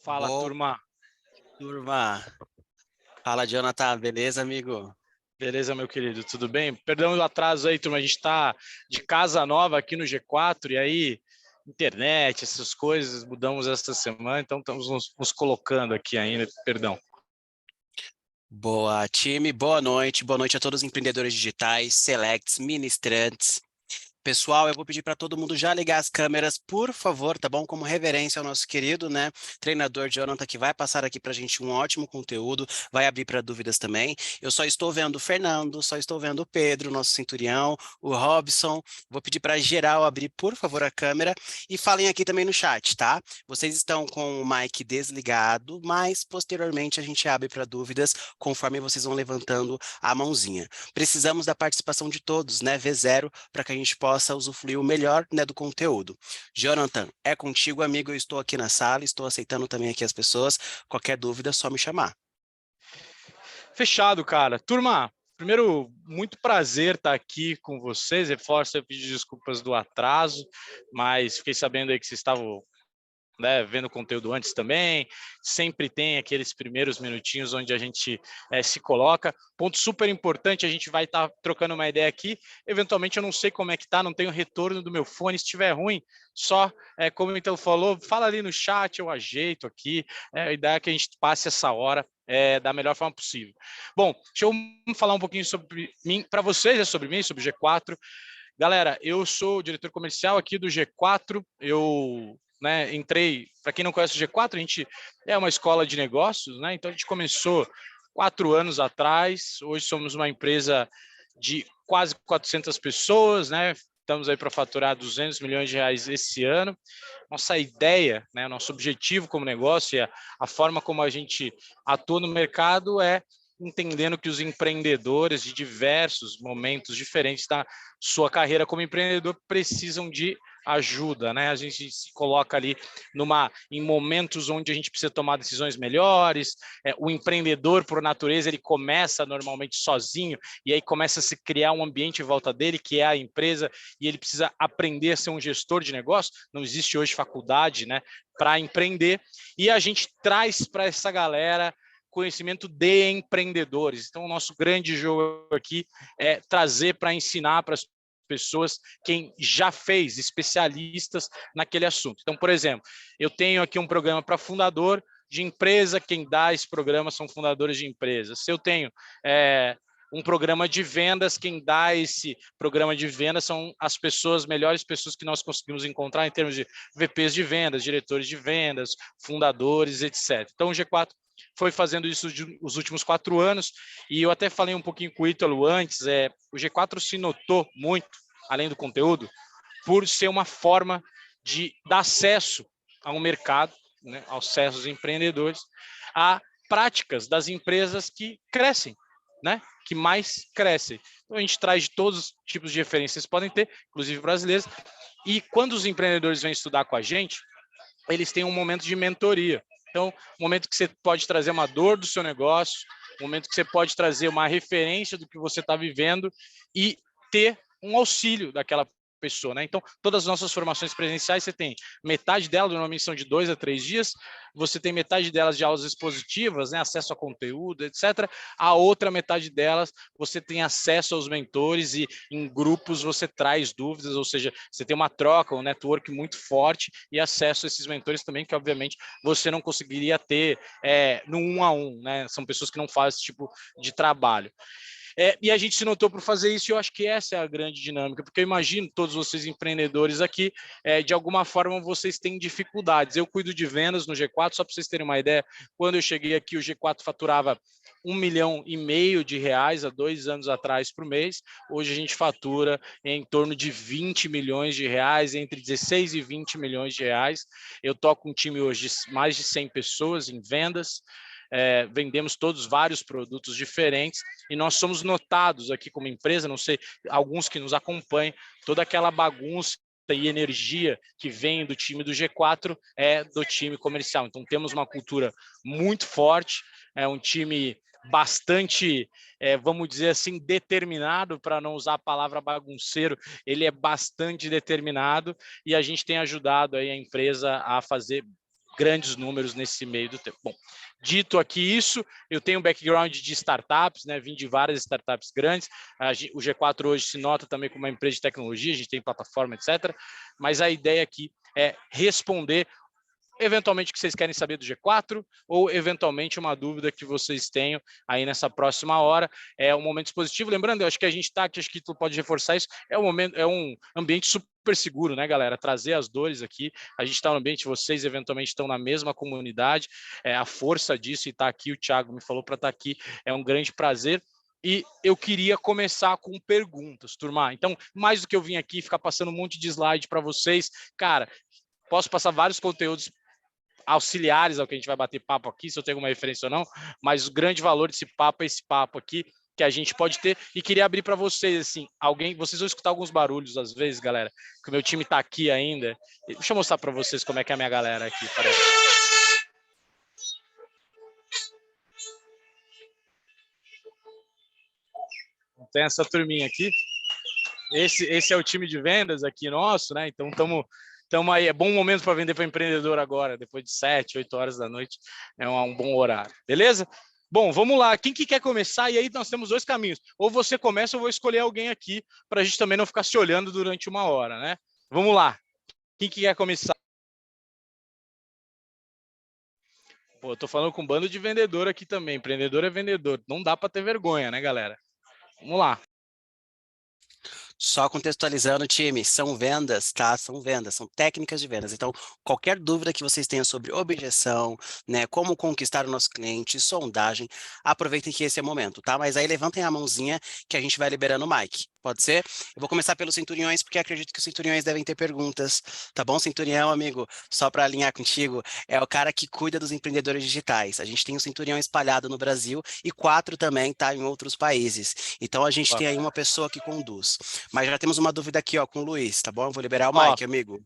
Fala, Boa, turma. turma. Fala, Jonathan. Beleza, amigo? Beleza, meu querido? Tudo bem? Perdão o atraso aí, turma. A gente está de casa nova aqui no G4 e aí, internet, essas coisas, mudamos essa semana, então estamos nos colocando aqui ainda. Perdão. Boa, time. Boa noite. Boa noite a todos os empreendedores digitais, selects, ministrantes. Pessoal, eu vou pedir para todo mundo já ligar as câmeras, por favor, tá bom? Como reverência ao nosso querido, né, treinador Jonathan, que vai passar aqui para a gente um ótimo conteúdo, vai abrir para dúvidas também. Eu só estou vendo o Fernando, só estou vendo o Pedro, nosso centurião, o Robson. Vou pedir para geral abrir, por favor, a câmera e falem aqui também no chat, tá? Vocês estão com o mic desligado, mas posteriormente a gente abre para dúvidas conforme vocês vão levantando a mãozinha. Precisamos da participação de todos, né? V0, para que a gente possa usufruir o melhor, né, do conteúdo. Jonathan, é contigo, amigo. Eu estou aqui na sala, estou aceitando também aqui as pessoas. Qualquer dúvida, é só me chamar. Fechado, cara. Turma, primeiro, muito prazer estar aqui com vocês. Reforço, eu pedir desculpas do atraso, mas fiquei sabendo aí que vocês estavam, né, vendo conteúdo antes também, sempre tem aqueles primeiros minutinhos onde a gente se coloca. Ponto super importante, a gente vai estar trocando uma ideia aqui. Eventualmente eu não sei como é que tá, não tenho retorno do meu fone. Se estiver ruim, só como então falou, fala ali no chat, eu ajeito aqui. A ideia é que a gente passe essa hora da melhor forma possível. Bom, deixa eu falar um pouquinho sobre mim, para vocês, sobre mim, sobre o G4. Galera, eu sou o diretor comercial aqui do G4. Eu, né, entrei, para quem não conhece o G4, a gente é uma escola de negócios, né? Então a gente começou 4 anos atrás. Hoje somos uma empresa de quase 400 pessoas, né? Estamos aí para faturar 200 milhões de reais esse ano. Nossa ideia, né, nosso objetivo como negócio e a forma como a gente atua no mercado é entendendo que os empreendedores de diversos momentos diferentes da sua carreira como empreendedor precisam de ajuda, né? A gente se coloca ali em momentos onde a gente precisa tomar decisões melhores. O empreendedor, por natureza, ele começa normalmente sozinho e aí começa a se criar um ambiente em volta dele, que é a empresa, e ele precisa aprender a ser um gestor de negócio. Não existe hoje faculdade, né, para empreender, e a gente traz para essa galera conhecimento de empreendedores. Então, o nosso grande jogo aqui é trazer para ensinar para as pessoas quem já fez, especialistas naquele assunto. Então, por exemplo, eu tenho aqui um programa para fundador de empresa, quem dá esse programa são fundadores de empresas. Se eu tenho um programa de vendas, quem dá esse programa de vendas são as pessoas, melhores pessoas que nós conseguimos encontrar em termos de VPs de vendas, diretores de vendas, fundadores, etc. Então, o G4 foi fazendo isso os últimos 4 anos, e eu até falei um pouquinho com o Ítalo antes, o G4 se notou muito, além do conteúdo, por ser uma forma de dar acesso a um mercado, né, ao acesso dos empreendedores, a práticas das empresas que crescem, né, que mais crescem. Então, a gente traz de todos os tipos de referências que podem ter, inclusive brasileiras, e quando os empreendedores vêm estudar com a gente, eles têm um momento de mentoria. Então, um momento que você pode trazer uma dor do seu negócio, um momento que você pode trazer uma referência do que você está vivendo e ter um auxílio daquela pessoa, né? Então, todas as nossas formações presenciais, você tem metade delas, normalmente são de 2 a 3 dias, você tem metade delas de aulas expositivas, né? Acesso a conteúdo, etc. A outra metade delas, você tem acesso aos mentores e em grupos você traz dúvidas, ou seja, você tem uma troca, um network muito forte e acesso a esses mentores também, que obviamente você não conseguiria ter no 1 a 1, né? São pessoas que não fazem esse tipo de trabalho. E a gente se notou por fazer isso, e eu acho que essa é a grande dinâmica, porque eu imagino todos vocês empreendedores aqui, de alguma forma vocês têm dificuldades. Eu cuido de vendas no G4, só para vocês terem uma ideia, quando eu cheguei aqui, o G4 faturava 1,5 milhão há 2 anos atrás por mês. Hoje a gente fatura em torno de 20 milhões de reais, entre 16 e 20 milhões de reais. Eu toco um time hoje de mais de 100 pessoas em vendas, vendemos todos vários produtos diferentes e nós somos notados aqui como empresa, não sei, alguns que nos acompanham, toda aquela bagunça e energia que vem do time do G4 é do time comercial. Então temos uma cultura muito forte, é um time bastante, vamos dizer assim, determinado, para não usar a palavra bagunceiro, ele é bastante determinado, e a gente tem ajudado aí a empresa a fazer grandes números nesse meio do tempo. Bom, dito aqui isso, eu tenho um background de startups, né? Vim de várias startups grandes. O G4 hoje se nota também como uma empresa de tecnologia, a gente tem plataforma, etc. Mas a ideia aqui é responder eventualmente o que vocês querem saber do G4 ou eventualmente uma dúvida que vocês tenham aí nessa próxima hora. É um momento expositivo. Lembrando, eu acho que a gente está aqui, acho que tu pode reforçar isso, é um ambiente super seguro, né, galera? Trazer as dores aqui. A gente está no ambiente, vocês eventualmente estão na mesma comunidade, a força disso e está aqui, o Thiago me falou para estar aqui, é um grande prazer. E eu queria começar com perguntas, turma. Então, mais do que eu vim aqui ficar passando um monte de slide para vocês, cara, posso passar vários conteúdos auxiliares ao que a gente vai bater papo aqui, se eu tenho alguma referência ou não, mas o grande valor desse papo é esse papo aqui que a gente pode ter, e queria abrir para vocês, assim, vocês vão escutar alguns barulhos às vezes, galera, que o meu time está aqui ainda. Deixa eu mostrar para vocês como é que é a minha galera aqui, parece. Tem essa turminha aqui. Esse é o time de vendas aqui nosso, né? Então estamos aí. É bom momento para vender para empreendedor agora, depois de 7, 8 horas da noite. É um bom horário. Beleza? Bom, vamos lá. Quem que quer começar? E aí nós temos dois caminhos. Ou você começa ou eu vou escolher alguém aqui para a gente também não ficar se olhando durante uma hora, né? Vamos lá. Quem que quer começar? Pô, eu tô falando com um bando de vendedor aqui também. Empreendedor é vendedor. Não dá para ter vergonha, né, galera? Vamos lá. Só contextualizando, time, são vendas, tá? São vendas, são técnicas de vendas. Então, qualquer dúvida que vocês tenham sobre objeção, né, como conquistar o nosso cliente, sondagem, aproveitem que esse é o momento, tá? Mas aí levantem a mãozinha que a gente vai liberando o mic. Pode ser? Eu vou começar pelos centuriões, porque acredito que os centuriões devem ter perguntas. Tá bom, centurião, amigo? Só para alinhar contigo, é o cara que cuida dos empreendedores digitais. A gente tem um centurião espalhado no Brasil e 4 também tá em outros países. Então, a gente tem aí uma pessoa que conduz. Mas já temos uma dúvida aqui, ó, com o Luiz, tá bom? Eu vou liberar o mic, amigo.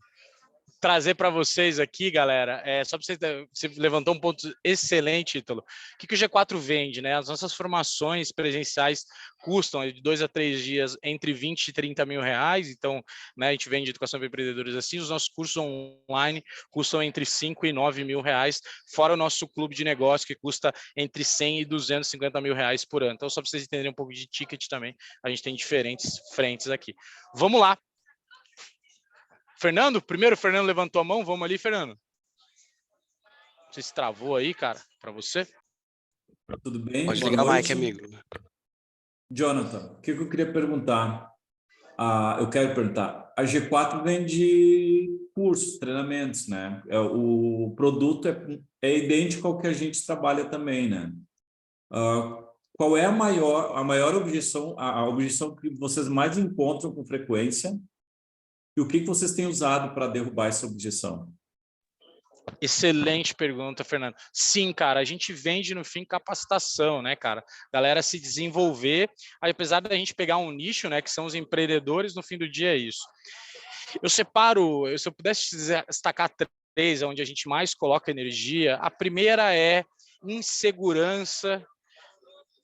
Trazer para vocês aqui, galera, só para você levantou um ponto excelente, Ítalo. O que o G4 vende, né? As nossas formações presenciais custam de 2 a 3 dias entre 20 e 30 mil reais, então, né, a gente vende educação para empreendedores assim, os nossos cursos online custam entre 5 e 9 mil reais, fora o nosso clube de negócio que custa entre 100 e 250 mil reais por ano. Então, só para vocês entenderem um pouco de ticket também, a gente tem diferentes frentes aqui. Vamos lá. Fernando, primeiro o Fernando levantou a mão, vamos ali, Fernando. Você se travou aí, cara, para você? Tudo bem? Pode Boa ligar noite. o mic, amigo. Jonathan, o que eu queria perguntar? Eu quero perguntar, a G4 vende cursos, treinamentos, né? O produto é idêntico ao que a gente trabalha também, né? Qual é a maior objeção, a objeção que vocês mais encontram com frequência e o que vocês têm usado para derrubar essa objeção? Excelente pergunta, Fernando. Sim, cara, a gente vende no fim capacitação, né, cara? Galera se desenvolver, apesar da gente pegar um nicho, né, que são os empreendedores, no fim do dia é isso. Eu separo, se eu pudesse destacar 3, onde a gente mais coloca energia, a primeira é insegurança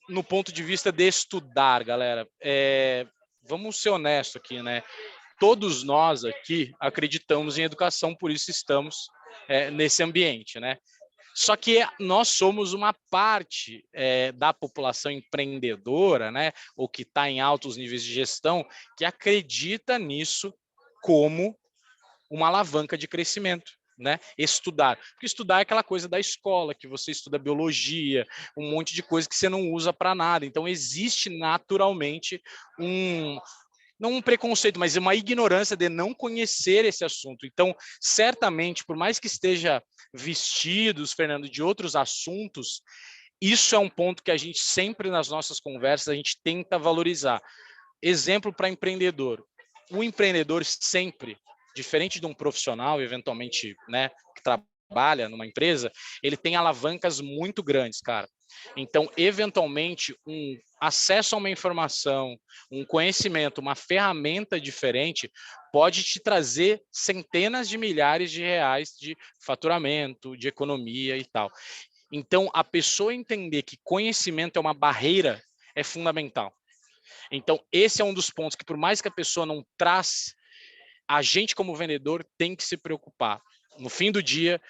no ponto de vista de estudar, galera. Vamos ser honestos aqui, né? Todos nós aqui acreditamos em educação, por isso estamos nesse ambiente, né? Só que nós somos uma parte da população empreendedora, né? Ou que está em altos níveis de gestão, que acredita nisso como uma alavanca de crescimento. Né? Estudar. Porque estudar é aquela coisa da escola, que você estuda biologia, um monte de coisa que você não usa para nada. Então, existe naturalmente não um preconceito, mas uma ignorância de não conhecer esse assunto. Então, certamente, por mais que esteja vestidos, Fernando, de outros assuntos, isso é um ponto que a gente sempre nas nossas conversas a gente tenta valorizar. Exemplo para empreendedor. O empreendedor sempre, diferente de um profissional, eventualmente, né, que trabalha numa empresa, ele tem alavancas muito grandes, cara. Então, eventualmente, um acesso a uma informação, um conhecimento, uma ferramenta diferente pode te trazer centenas de milhares de reais de faturamento, de economia e tal. Então, a pessoa entender que conhecimento é uma barreira é fundamental. Então, esse é um dos pontos que, por mais que a pessoa não traz, a gente como vendedor tem que se preocupar. No fim do dia,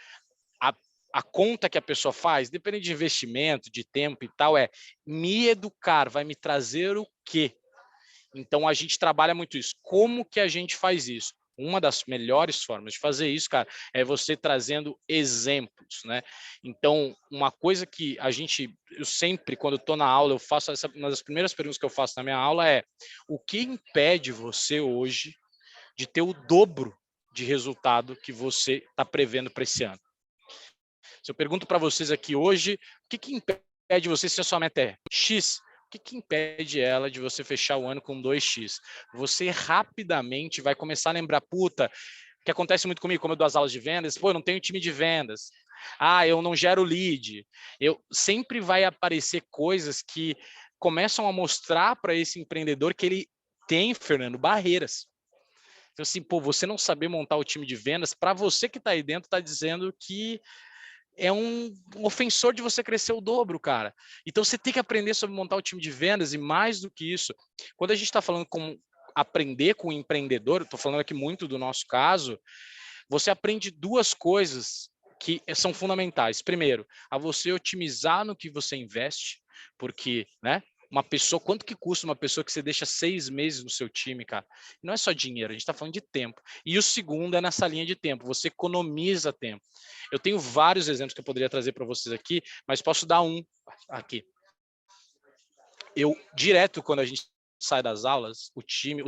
a conta que a pessoa faz, dependendo de investimento, de tempo e tal, é me educar, vai me trazer o quê? Então, a gente trabalha muito isso. Como que a gente faz isso? Uma das melhores formas de fazer isso, cara, é você trazendo exemplos, né? Então, uma coisa que eu sempre, quando eu estou na aula, eu faço uma das primeiras perguntas que eu faço na minha aula é: o que impede você hoje de ter o dobro de resultado que você está prevendo para esse ano? Se eu pergunto para vocês aqui hoje, o que impede você, se a sua meta é X, o que impede ela de você fechar o ano com 2x? Você rapidamente vai começar a lembrar, puta, que acontece muito comigo, como eu dou as aulas de vendas, pô, eu não tenho time de vendas, eu não gero lead. Sempre vai aparecer coisas que começam a mostrar para esse empreendedor que ele tem, Fernando, barreiras. Então, assim, pô, você não saber montar o time de vendas, para você que está aí dentro, está dizendo que é um ofensor de você crescer o dobro, cara. Então você tem que aprender sobre montar o time de vendas, e mais do que isso, quando a gente está falando com aprender com o empreendedor, estou falando aqui muito do nosso caso, você aprende duas coisas que são fundamentais. Primeiro, a você otimizar no que você investe, porque, né? Uma pessoa, quanto que custa uma pessoa que você deixa 6 meses no seu time, cara? Não é só dinheiro, a gente está falando de tempo. E o segundo é nessa linha de tempo, você economiza tempo. Eu tenho vários exemplos que eu poderia trazer para vocês aqui, mas posso dar um aqui. Eu, direto, quando a gente sai das aulas, o time,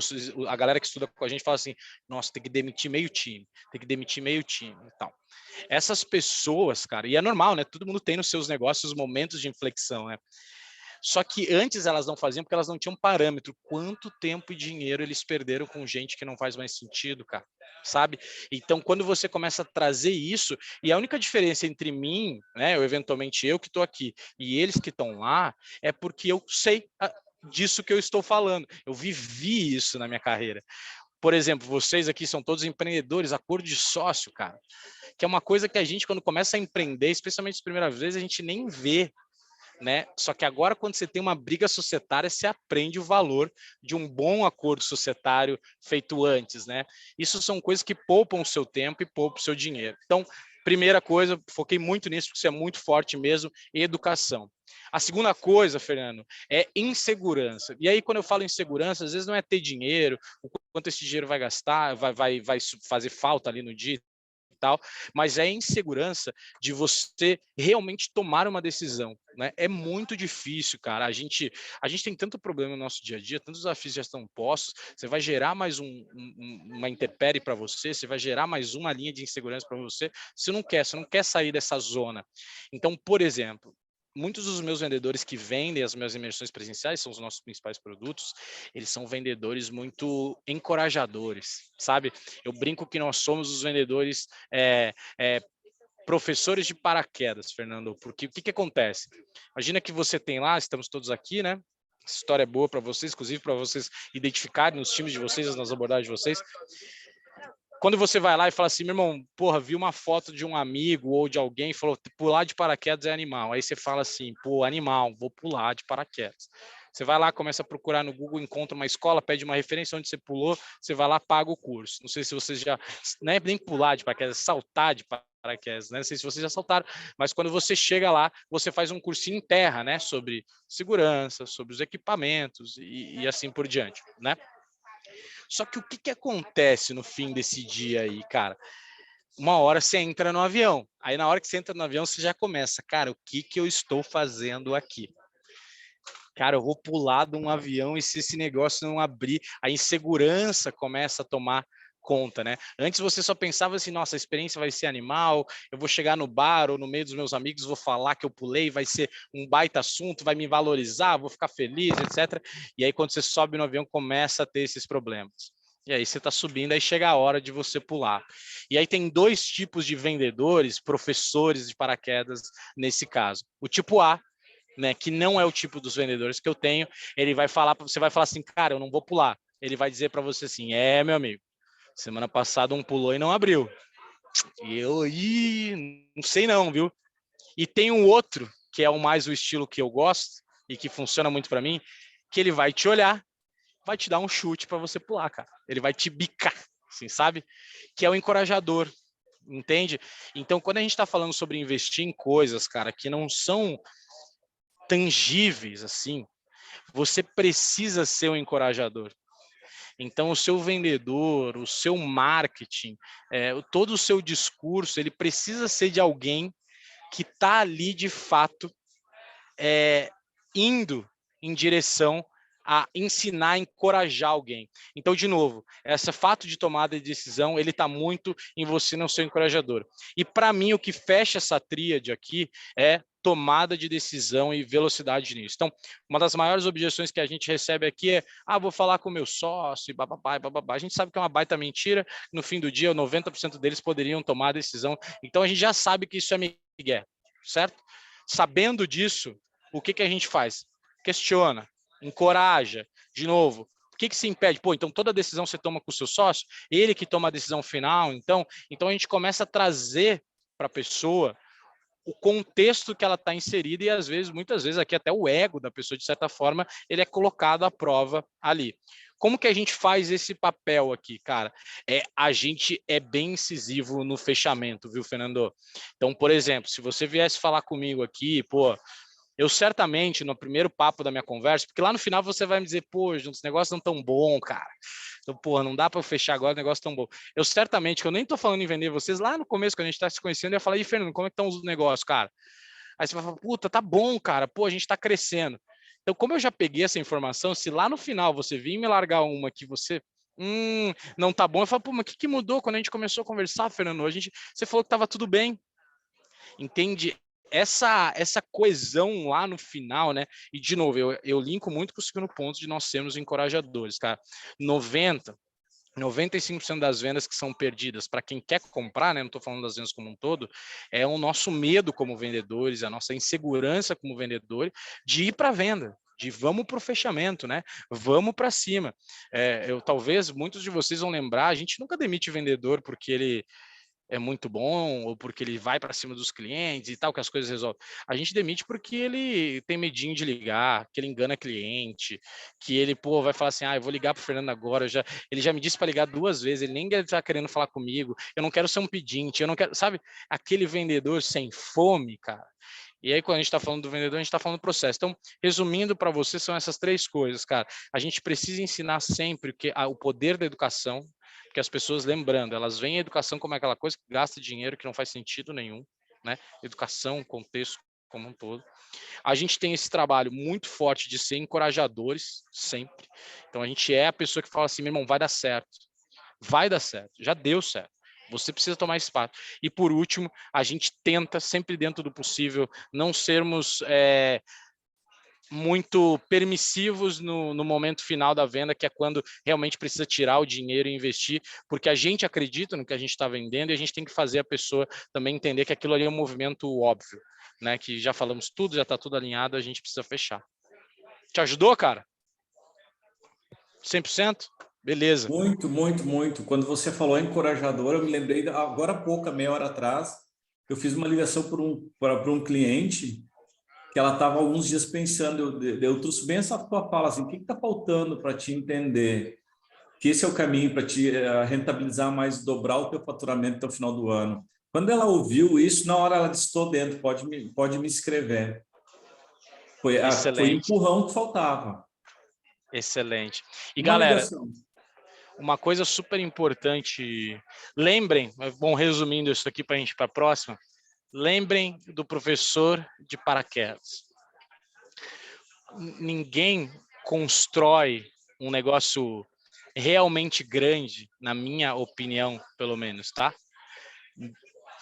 a galera que estuda com a gente fala assim, nossa, tem que demitir meio time, tem que demitir meio time e tal. Essas pessoas, cara, e é normal, né? Todo mundo tem nos seus negócios momentos de inflexão, né? Só que antes elas não faziam porque elas não tinham parâmetro. Quanto tempo e dinheiro eles perderam com gente que não faz mais sentido, cara, sabe? Então, quando você começa a trazer isso, e a única diferença entre mim, né, ou eventualmente eu que estou aqui, e eles que estão lá, é porque eu sei disso que eu estou falando. Eu vivi isso na minha carreira. Por exemplo, vocês aqui são todos empreendedores, acordo de sócio, cara, que é uma coisa que a gente, quando começa a empreender, especialmente as primeiras vezes, a gente nem vê, né? Só que agora, quando você tem uma briga societária, você aprende o valor de um bom acordo societário feito antes, né? Isso são coisas que poupam o seu tempo e poupam o seu dinheiro. Então, primeira coisa, foquei muito nisso, porque isso é muito forte mesmo, educação. A segunda coisa, Fernando, é insegurança. E aí, quando eu falo insegurança, às vezes não é ter dinheiro, o quanto esse dinheiro vai gastar, vai fazer falta ali no dia, tal, mas é a insegurança de você realmente tomar uma decisão, né? É muito difícil, cara. A gente tem tanto problema no nosso dia a dia, tantos desafios já estão postos, você vai gerar mais uma intempérie para você, você vai gerar mais uma linha de insegurança para você, você não quer sair dessa zona. Então, por exemplo, muitos dos meus vendedores que vendem as minhas imersões presenciais, são os nossos principais produtos, eles são vendedores muito encorajadores, sabe? Eu brinco que nós somos os vendedores professores de paraquedas, Fernando, porque o que acontece? Imagina que você tem lá, estamos todos aqui, né? Essa história é boa para vocês, inclusive para vocês identificarem nos times de vocês, nas abordagens de vocês. Quando você vai lá e fala assim, meu irmão, porra, vi uma foto de um amigo ou de alguém e falou, pular de paraquedas é animal. Aí você fala assim, pô, animal, vou pular de paraquedas. Você vai lá, começa a procurar no Google, encontra uma escola, pede uma referência onde você pulou, você vai lá, paga o curso. Não sei se vocês já, não é nem pular de paraquedas, saltar de paraquedas, né? Não sei se vocês já saltaram, mas quando você chega lá, você faz um cursinho em terra, né? Sobre segurança, sobre os equipamentos e assim por diante, né? Só que o que acontece no fim desse dia aí, cara? Uma hora você entra no avião. Aí na hora que você entra no avião, você já começa. Cara, o que eu estou fazendo aqui? Cara, eu vou pular de um avião e se esse negócio não abrir, a insegurança começa a tomar conta, né? Antes você só pensava assim, nossa, a experiência vai ser animal, eu vou chegar no bar ou no meio dos meus amigos, vou falar que eu pulei, vai ser um baita assunto, vai me valorizar, vou ficar feliz, etc. E aí quando você sobe no avião, começa a ter esses problemas. E aí você está subindo, aí chega a hora de você pular. E aí tem dois tipos de vendedores, professores de paraquedas nesse caso. O tipo A, né, que não é o tipo dos vendedores que eu tenho, ele vai falar, você vai falar assim, cara, eu não vou pular. Ele vai dizer para você assim, meu amigo, semana passada um pulou e não abriu. E eu, não sei não, viu? E tem um outro, que é o mais o estilo que eu gosto e que funciona muito para mim, que ele vai te olhar, vai te dar um chute para você pular, cara. Ele vai te bicar, assim, sabe? Que é o encorajador. entende? Então, quando a gente está falando sobre investir em coisas, cara, que não são tangíveis, assim, você precisa ser um encorajador. Então, o seu vendedor, o seu marketing, todo o seu discurso, ele precisa ser de alguém que está ali, de fato, indo em direção a ensinar, a encorajar alguém. Então, de novo, esse fato de tomada de decisão, ele está muito em você não ser um encorajador. E para mim, o que fecha essa tríade aqui é tomada de decisão e velocidade nisso. Então, uma das maiores objeções que a gente recebe aqui é: vou falar com o meu sócio, e bababá, e bababá. A gente sabe que é uma baita mentira. No fim do dia, 90% deles poderiam tomar a decisão. Então, a gente já sabe que isso é migué, certo? Sabendo disso, o que a gente faz? Questiona, encoraja, de novo. O que se impede? Pô, então toda decisão você toma com o seu sócio, ele que toma a decisão final, então a gente começa a trazer para a pessoa o contexto que ela está inserida e às vezes, muitas vezes, aqui até o ego da pessoa, de certa forma, ele é colocado à prova ali. Como que a gente faz esse papel aqui, cara? A gente é bem incisivo no fechamento, viu, Fernando? Então, por exemplo, se você viesse falar comigo aqui, pô, eu certamente, no primeiro papo da minha conversa, porque lá no final você vai me dizer, pô, os negócios não tão bom, cara. Então, porra, não dá para eu fechar agora, o negócio tão bom. Eu certamente, que eu nem tô falando em vender vocês, lá no começo, quando a gente tá se conhecendo, eu ia falar, e Fernando, como é que estão os negócios, cara? Aí você vai falar, puta, tá bom, cara, pô, a gente tá crescendo. Então, como eu já peguei essa informação, se lá no final você vir me largar uma que você não tá bom, eu falo, pô, mas o que mudou quando a gente começou a conversar, Fernando? Você falou que tava tudo bem. Entende? Essa coesão lá no final, né? E, de novo, eu linko muito com o segundo ponto de nós sermos encorajadores, cara. 95% das vendas que são perdidas para quem quer comprar, né? Não estou falando das vendas como um todo, é o nosso medo como vendedores, a nossa insegurança como vendedor de ir para a venda, de vamos para o fechamento, né? Vamos para cima. Talvez muitos de vocês vão lembrar, a gente nunca demite vendedor porque ele é muito bom ou porque ele vai para cima dos clientes e tal, que as coisas resolvem. A gente demite porque ele tem medinho de ligar, que ele engana cliente, que ele, pô, vai falar assim, eu vou ligar pro Fernando agora, ele já me disse para ligar 2 vezes, ele nem está querendo falar comigo, eu não quero ser um pedinte, eu não quero, sabe? Aquele vendedor sem fome, cara. E aí, quando a gente está falando do vendedor, a gente está falando do processo. Então, resumindo para você, são essas 3 coisas, cara. A gente precisa ensinar sempre o poder da educação, que as pessoas, lembrando, elas veem a educação como aquela coisa que gasta dinheiro, que não faz sentido nenhum, né? Educação, contexto como um todo. A gente tem esse trabalho muito forte de ser encorajadores, sempre. Então, a gente é a pessoa que fala assim, meu irmão, vai dar certo. Vai dar certo. Já deu certo. Você precisa tomar espaço. E, por último, a gente tenta, sempre dentro do possível, não sermos muito permissivos no momento final da venda, que é quando realmente precisa tirar o dinheiro e investir, porque a gente acredita no que a gente está vendendo e a gente tem que fazer a pessoa também entender que aquilo ali é um movimento óbvio, né? Que já falamos tudo, já está tudo alinhado, a gente precisa fechar. Te ajudou, cara? 100%? Beleza. Muito, muito, muito. Quando você falou encorajador, eu me lembrei, agora há pouco, meia hora atrás, eu fiz uma ligação para um cliente que ela estava alguns dias pensando, eu trouxe bem essa tua fala, assim, o que está faltando para te entender que esse é o caminho para te rentabilizar mais, dobrar o teu faturamento até o final do ano. Quando ela ouviu isso, na hora ela disse, estou dentro, pode me escrever. Foi Excelente. empurrão que faltava. Excelente. E, Uma galera, ligação. uma coisa super importante, lembrem, bom, resumindo isso aqui para a gente ir para a próxima, lembrem do professor de paraquedas. Ninguém constrói um negócio realmente grande, na minha opinião, pelo menos, tá?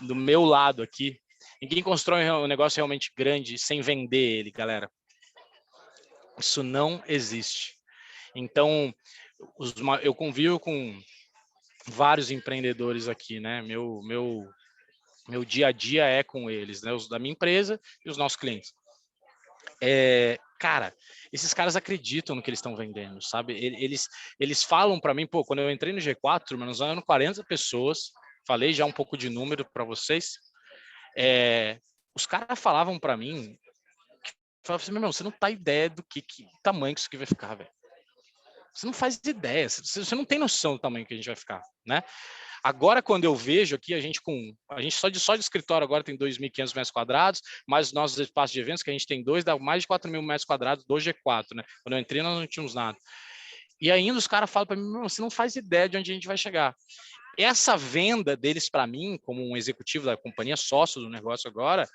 Do meu lado aqui, ninguém constrói um negócio realmente grande sem vender ele, galera. Isso não existe. Então, eu convivo com vários empreendedores aqui, né? Meu dia a dia é com eles, né? Os da minha empresa e os nossos clientes. Cara, esses caras acreditam no que eles estão vendendo, sabe? Eles falam para mim, pô, quando eu entrei no G4, nós éramos 40 pessoas, falei já um pouco de número para vocês. Os caras falavam para mim, falavam assim, meu irmão, você não tá ideia do que tamanho que isso aqui vai ficar, velho. Você não faz ideia, você não tem noção do tamanho que a gente vai ficar, né? Agora, quando eu vejo aqui, a gente só de escritório agora tem 2.500 metros quadrados, mais os nossos espaços de eventos, que a gente tem dois, dá mais de 4.000 metros quadrados do G4, né? Quando eu entrei, nós não tínhamos nada. E ainda os caras falam para mim, você não faz ideia de onde a gente vai chegar. Essa venda deles para mim, como um executivo da companhia, sócio do negócio agora,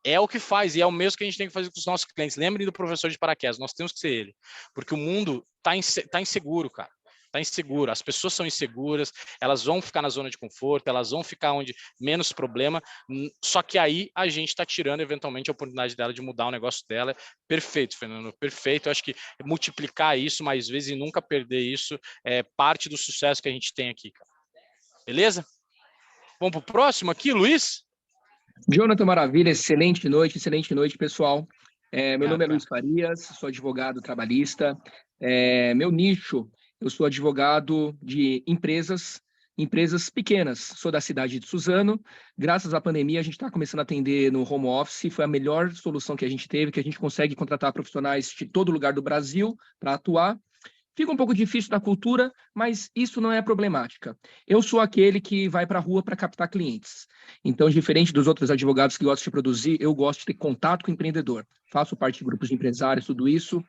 é o que faz, e é o mesmo que a gente tem que fazer com os nossos clientes. Lembrem do professor de paraquedas, nós temos que ser ele, porque o mundo tá inseguro, cara. Está inseguro, as pessoas são inseguras, elas vão ficar na zona de conforto, elas vão ficar onde menos problema, só que aí a gente está tirando eventualmente a oportunidade dela de mudar o negócio dela. Perfeito, Fernando, perfeito. Eu acho que multiplicar isso mais vezes e nunca perder isso é parte do sucesso que a gente tem aqui, cara. Beleza? Vamos para o próximo aqui, Luiz? Jonathan, maravilha, excelente noite, pessoal. Meu nome é Luiz Farias, sou advogado trabalhista. Meu nicho, eu sou advogado de empresas pequenas. Sou da cidade de Suzano. Graças à pandemia, a gente está começando a atender no home office. Foi a melhor solução que a gente teve, que a gente consegue contratar profissionais de todo lugar do Brasil para atuar. Fica um pouco difícil da cultura, mas isso não é problemática. Eu sou aquele que vai para a rua para captar clientes. Então, diferente dos outros advogados que gostam de produzir, eu gosto de ter contato com o empreendedor. Faço parte de grupos de empresários, tudo isso.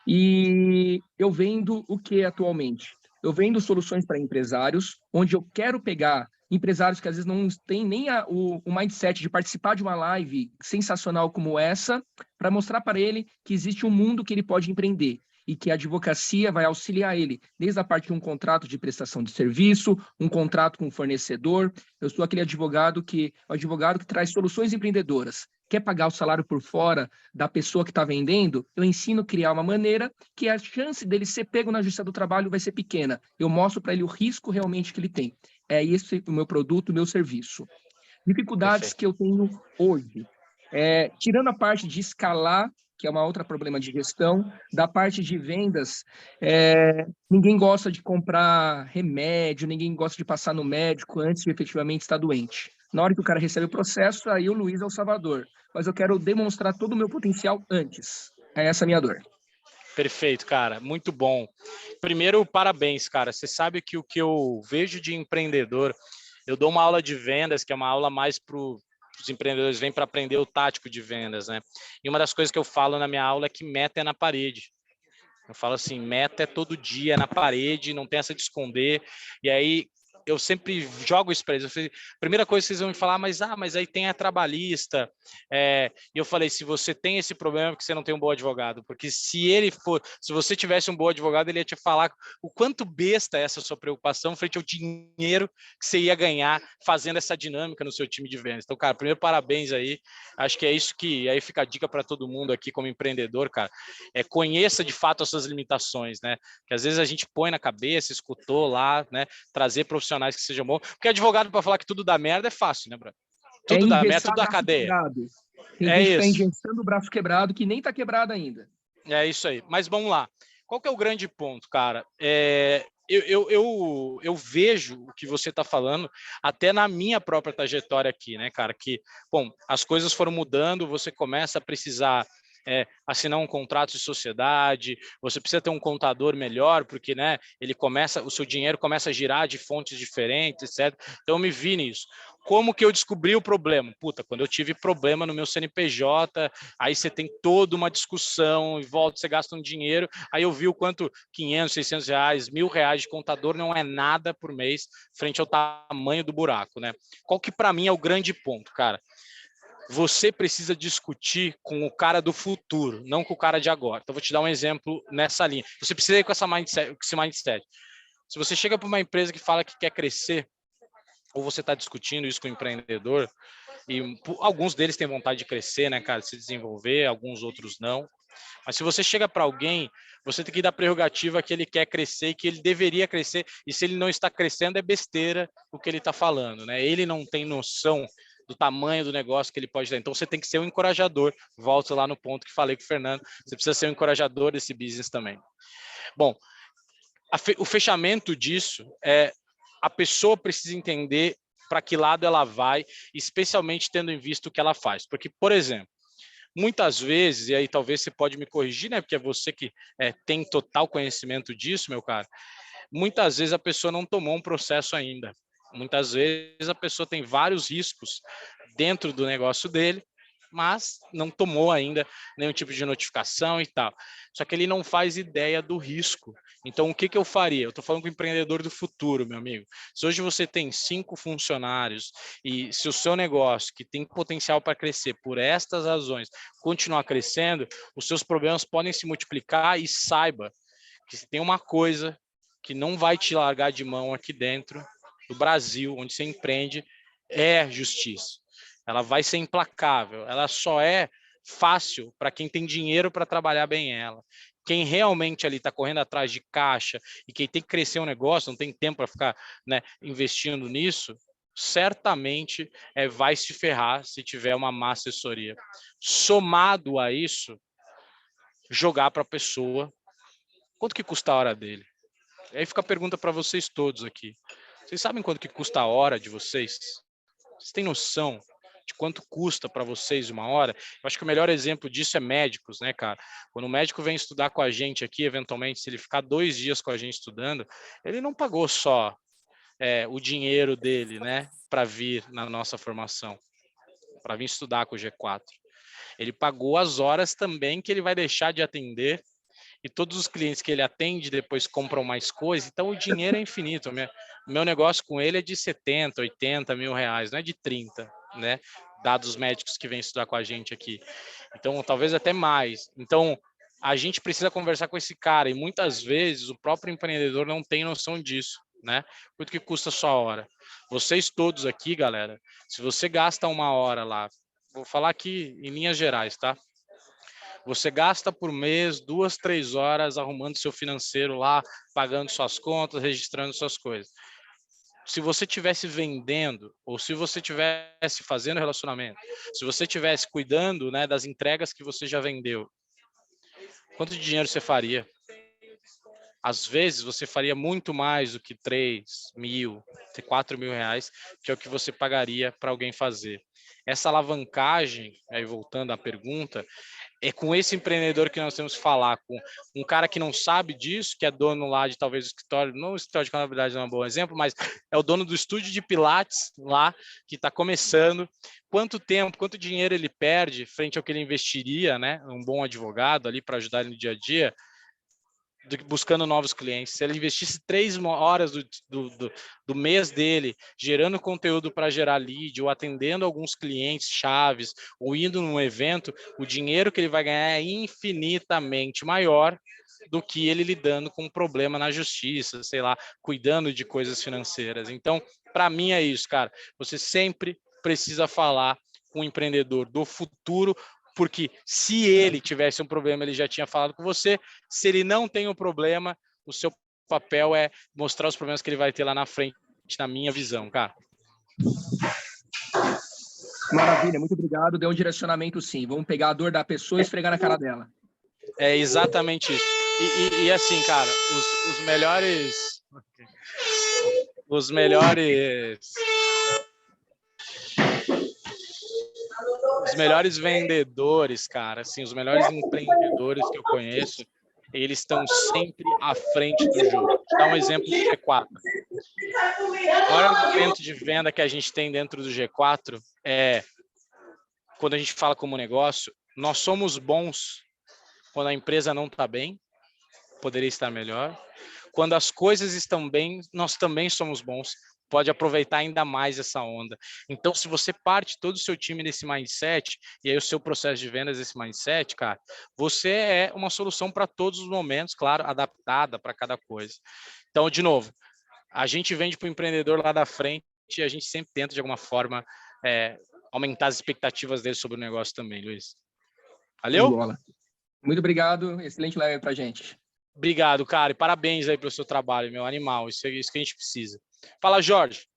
E eu vendo o que atualmente? Eu vendo soluções para empresários, onde eu quero pegar empresários que às vezes não têm nem o mindset de participar de uma live sensacional como essa, para mostrar para ele que existe um mundo que ele pode empreender e que a advocacia vai auxiliar ele, desde a parte de um contrato de prestação de serviço, um contrato com o fornecedor. Eu sou aquele advogado que traz soluções empreendedoras. Quer pagar o salário por fora da pessoa que está vendendo? Eu ensino a criar uma maneira que a chance dele ser pego na justiça do trabalho vai ser pequena. Eu mostro para ele o risco realmente que ele tem. É esse o meu produto, o meu serviço. Dificuldades que eu tenho hoje. Tirando a parte de escalar, que é uma outra problema de gestão, da parte de vendas, ninguém gosta de comprar remédio, ninguém gosta de passar no médico antes de efetivamente estar doente. Na hora que o cara recebe o processo, aí o Luiz é o salvador. Mas eu quero demonstrar todo o meu potencial antes. É essa a minha dor. Perfeito, cara. Muito bom. Primeiro, parabéns, cara. Você sabe que o que eu vejo de empreendedor, eu dou uma aula de vendas, que é uma aula mais para os empreendedores, vêm para aprender o tático de vendas, né? E uma das coisas que eu falo na minha aula é que meta é na parede. Eu falo assim, meta é todo dia, é na parede, não tem essa de esconder. E aí eu sempre jogo isso para eles. Primeira coisa que vocês vão me falar, mas aí tem a trabalhista. E eu falei, se você tem esse problema, é porque você não tem um bom advogado. Porque se você tivesse um bom advogado, ele ia te falar o quanto besta é essa sua preocupação frente ao dinheiro que você ia ganhar fazendo essa dinâmica no seu time de vendas. Então, cara, primeiro, parabéns aí. Acho que é isso que aí fica a dica para todo mundo aqui como empreendedor, cara. Conheça de fato as suas limitações, né? Que às vezes a gente põe na cabeça, escutou lá, né? Trazer profissionais que sejam bons. Porque advogado para falar que tudo dá merda é fácil, né, Bruno? Tudo dá merda, tudo dá cadeia. Quebrado. Tem gente que está engessando o braço quebrado que nem está quebrado ainda. É isso aí. Mas vamos lá. Qual que é o grande ponto, cara? Eu vejo o que você está falando até na minha própria trajetória aqui, né, cara? Que, bom, as coisas foram mudando, você começa a precisar assinar um contrato de sociedade, você precisa ter um contador melhor, porque, né, o seu dinheiro começa a girar de fontes diferentes, etc. Então eu me vi nisso. Como que eu descobri o problema? Puta, quando eu tive problema no meu CNPJ, aí você tem toda uma discussão, e volta, você gasta um dinheiro, aí eu vi o quanto 500, 600 reais, R$1.000 de contador não é nada por mês frente ao tamanho do buraco, né? Qual que para mim é o grande ponto, cara? Você precisa discutir com o cara do futuro, não com o cara de agora. Então, vou te dar um exemplo nessa linha. Você precisa ir com esse mindset. Se você chega para uma empresa que fala que quer crescer, ou você está discutindo isso com o empreendedor, e alguns deles têm vontade de crescer, né, cara, de se desenvolver, alguns outros não. Mas se você chega para alguém, você tem que dar prerrogativa que ele quer crescer e que ele deveria crescer, e se ele não está crescendo, é besteira o que ele está falando, né? Ele não tem noção do tamanho do negócio que ele pode dar. Então, você tem que ser um encorajador. Volto lá no ponto que falei com o Fernando. Você precisa ser um encorajador desse business também. Bom, o fechamento disso a pessoa precisa entender para que lado ela vai, especialmente tendo em vista o que ela faz. Porque, por exemplo, muitas vezes, e aí talvez você pode me corrigir, né? Porque é você que tem total conhecimento disso, meu cara. Muitas vezes a pessoa não tomou um processo ainda. Muitas vezes a pessoa tem vários riscos dentro do negócio dele, mas não tomou ainda nenhum tipo de notificação e tal. Só que ele não faz ideia do risco. Então, o que eu faria? Eu estou falando com o empreendedor do futuro, meu amigo. Se hoje você tem 5 funcionários e se o seu negócio, que tem potencial para crescer por estas razões, continuar crescendo, os seus problemas podem se multiplicar e saiba que se tem uma coisa que não vai te largar de mão aqui dentro do Brasil, onde você empreende, é justiça. Ela vai ser implacável, ela só é fácil para quem tem dinheiro para trabalhar bem ela. Quem realmente ali está correndo atrás de caixa e quem tem que crescer um negócio, não tem tempo para ficar, né, investindo nisso, certamente vai se ferrar se tiver uma má assessoria. Somado a isso, jogar para a pessoa quanto que custa a hora dele. Aí fica a pergunta para vocês todos aqui. Vocês sabem quanto que custa a hora de vocês? Vocês têm noção de quanto custa para vocês uma hora? Eu acho que o melhor exemplo disso é médicos, né, cara? Quando o médico vem estudar com a gente aqui, eventualmente, se ele ficar 2 dias com a gente estudando, ele não pagou só o dinheiro dele, né, para vir na nossa formação, para vir estudar com o G4. Ele pagou as horas também que ele vai deixar de atender e todos os clientes que ele atende depois compram mais coisas, então o dinheiro é infinito. O meu negócio com ele é de 70, 80 mil reais, não é de 30, né? Dados os médicos que vêm estudar com a gente aqui. Então, talvez até mais. Então, a gente precisa conversar com esse cara e muitas vezes o próprio empreendedor não tem noção disso, né? Quanto que custa a sua hora? Vocês todos aqui, galera, se você gasta uma hora lá, vou falar aqui em linhas gerais, tá? Você gasta por mês 2, 3 horas arrumando seu financeiro lá, pagando suas contas, registrando suas coisas. Se você tivesse vendendo, ou se você tivesse fazendo relacionamento, se você tivesse cuidando, né, das entregas que você já vendeu, quanto de dinheiro você faria? Às vezes você faria muito mais do que 3 mil, 4 mil reais, que é o que você pagaria para alguém fazer. Essa alavancagem, aí voltando à pergunta, é com esse empreendedor que nós temos que falar, com um cara que não sabe disso, que é dono lá de talvez o escritório, não o escritório de contabilidade não é um bom exemplo, mas é o dono do estúdio de Pilates lá, que está começando. Quanto tempo, quanto dinheiro ele perde frente ao que ele investiria, né? Um bom advogado ali para ajudar ele no dia a dia, buscando novos clientes. Se ele investisse 3 horas do mês dele gerando conteúdo para gerar lead, ou atendendo alguns clientes chaves, ou indo num evento, o dinheiro que ele vai ganhar é infinitamente maior do que ele lidando com um problema na justiça, sei lá, cuidando de coisas financeiras. Então, para mim é isso, cara. Você sempre precisa falar com o empreendedor do futuro, porque se ele tivesse um problema, ele já tinha falado com você. Se ele não tem um problema, o seu papel é mostrar os problemas que ele vai ter lá na frente, na minha visão, cara. Maravilha, muito obrigado. Deu um direcionamento, sim. Vamos pegar a dor da pessoa e esfregar na cara dela. É exatamente isso. E assim, cara, os melhores vendedores, cara, assim, os melhores empreendedores que eu conheço, eles estão sempre à frente do jogo. Vou te dar um exemplo do G4. O maior argumento de venda que a gente tem dentro do G4 é, quando a gente fala como negócio, nós somos bons quando a empresa não está bem, poderia estar melhor. Quando as coisas estão bem, nós também somos bons. Pode aproveitar ainda mais essa onda. Então, se você parte todo o seu time nesse mindset, e aí o seu processo de vendas desse mindset, cara, você é uma solução para todos os momentos, claro, adaptada para cada coisa. Então, de novo, a gente vende para o empreendedor lá da frente e a gente sempre tenta, de alguma forma, aumentar as expectativas dele sobre o negócio também, Luiz. Valeu? Muito obrigado, excelente live para a gente. Obrigado, cara, e parabéns aí pelo seu trabalho, meu animal, isso é isso que a gente precisa. Fala, Jorge.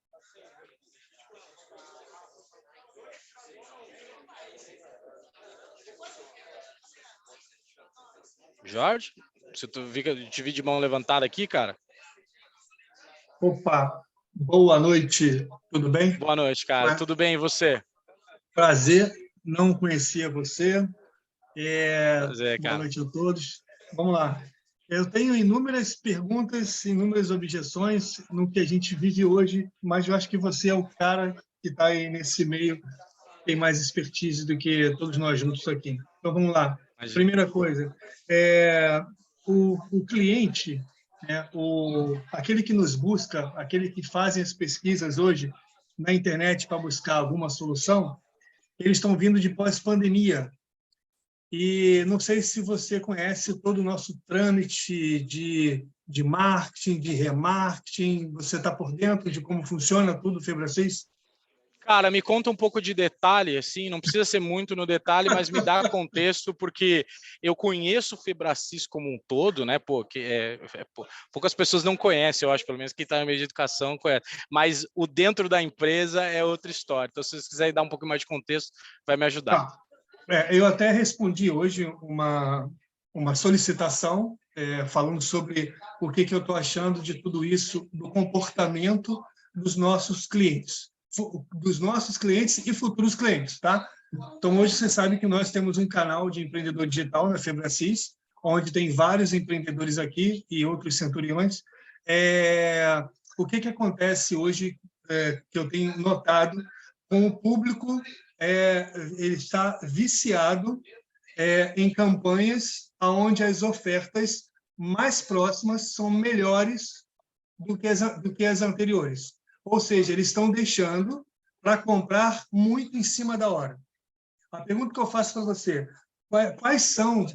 Jorge? Você te vi de mão levantada aqui, cara? Opa, boa noite, tudo bem? Boa noite, cara. Tudo bem, e você? Prazer, não conhecia você. Prazer, Boa cara. noite a todos. Vamos lá. Eu tenho inúmeras perguntas, inúmeras objeções no que a gente vive hoje, mas eu acho que você é o cara que está aí nesse meio, tem mais expertise do que todos nós juntos aqui. Então, vamos lá. Imagina. Primeira coisa, é, o cliente, né, aquele que nos busca, aquele que fazem as pesquisas hoje na internet para buscar alguma solução, eles estão vindo de pós-pandemia. E não sei se você conhece todo o nosso trâmite de marketing, de remarketing. Você está por dentro de como funciona tudo o Febracis? Cara, me conta um pouco de detalhe, assim, não precisa ser muito no detalhe, mas me dá contexto, porque eu conheço o Febracis como um todo, né? Pô, poucas pessoas não conhecem, eu acho, pelo menos quem está no meio de educação conhece, mas o dentro da empresa é outra história. Então, se vocês quiserem dar um pouco mais de contexto, vai me ajudar. Tá. Eu até respondi hoje uma solicitação falando sobre o que eu estou achando de tudo isso, do comportamento dos nossos clientes e futuros clientes, tá? Então, hoje você sabe que nós temos um canal de empreendedor digital na Febracis, onde tem vários empreendedores aqui e outros centuriões. O que acontece hoje, que eu tenho notado com o público, ele está viciado em campanhas onde as ofertas mais próximas são melhores do que as anteriores. Ou seja, eles estão deixando para comprar muito em cima da hora. A pergunta que eu faço para você, quais são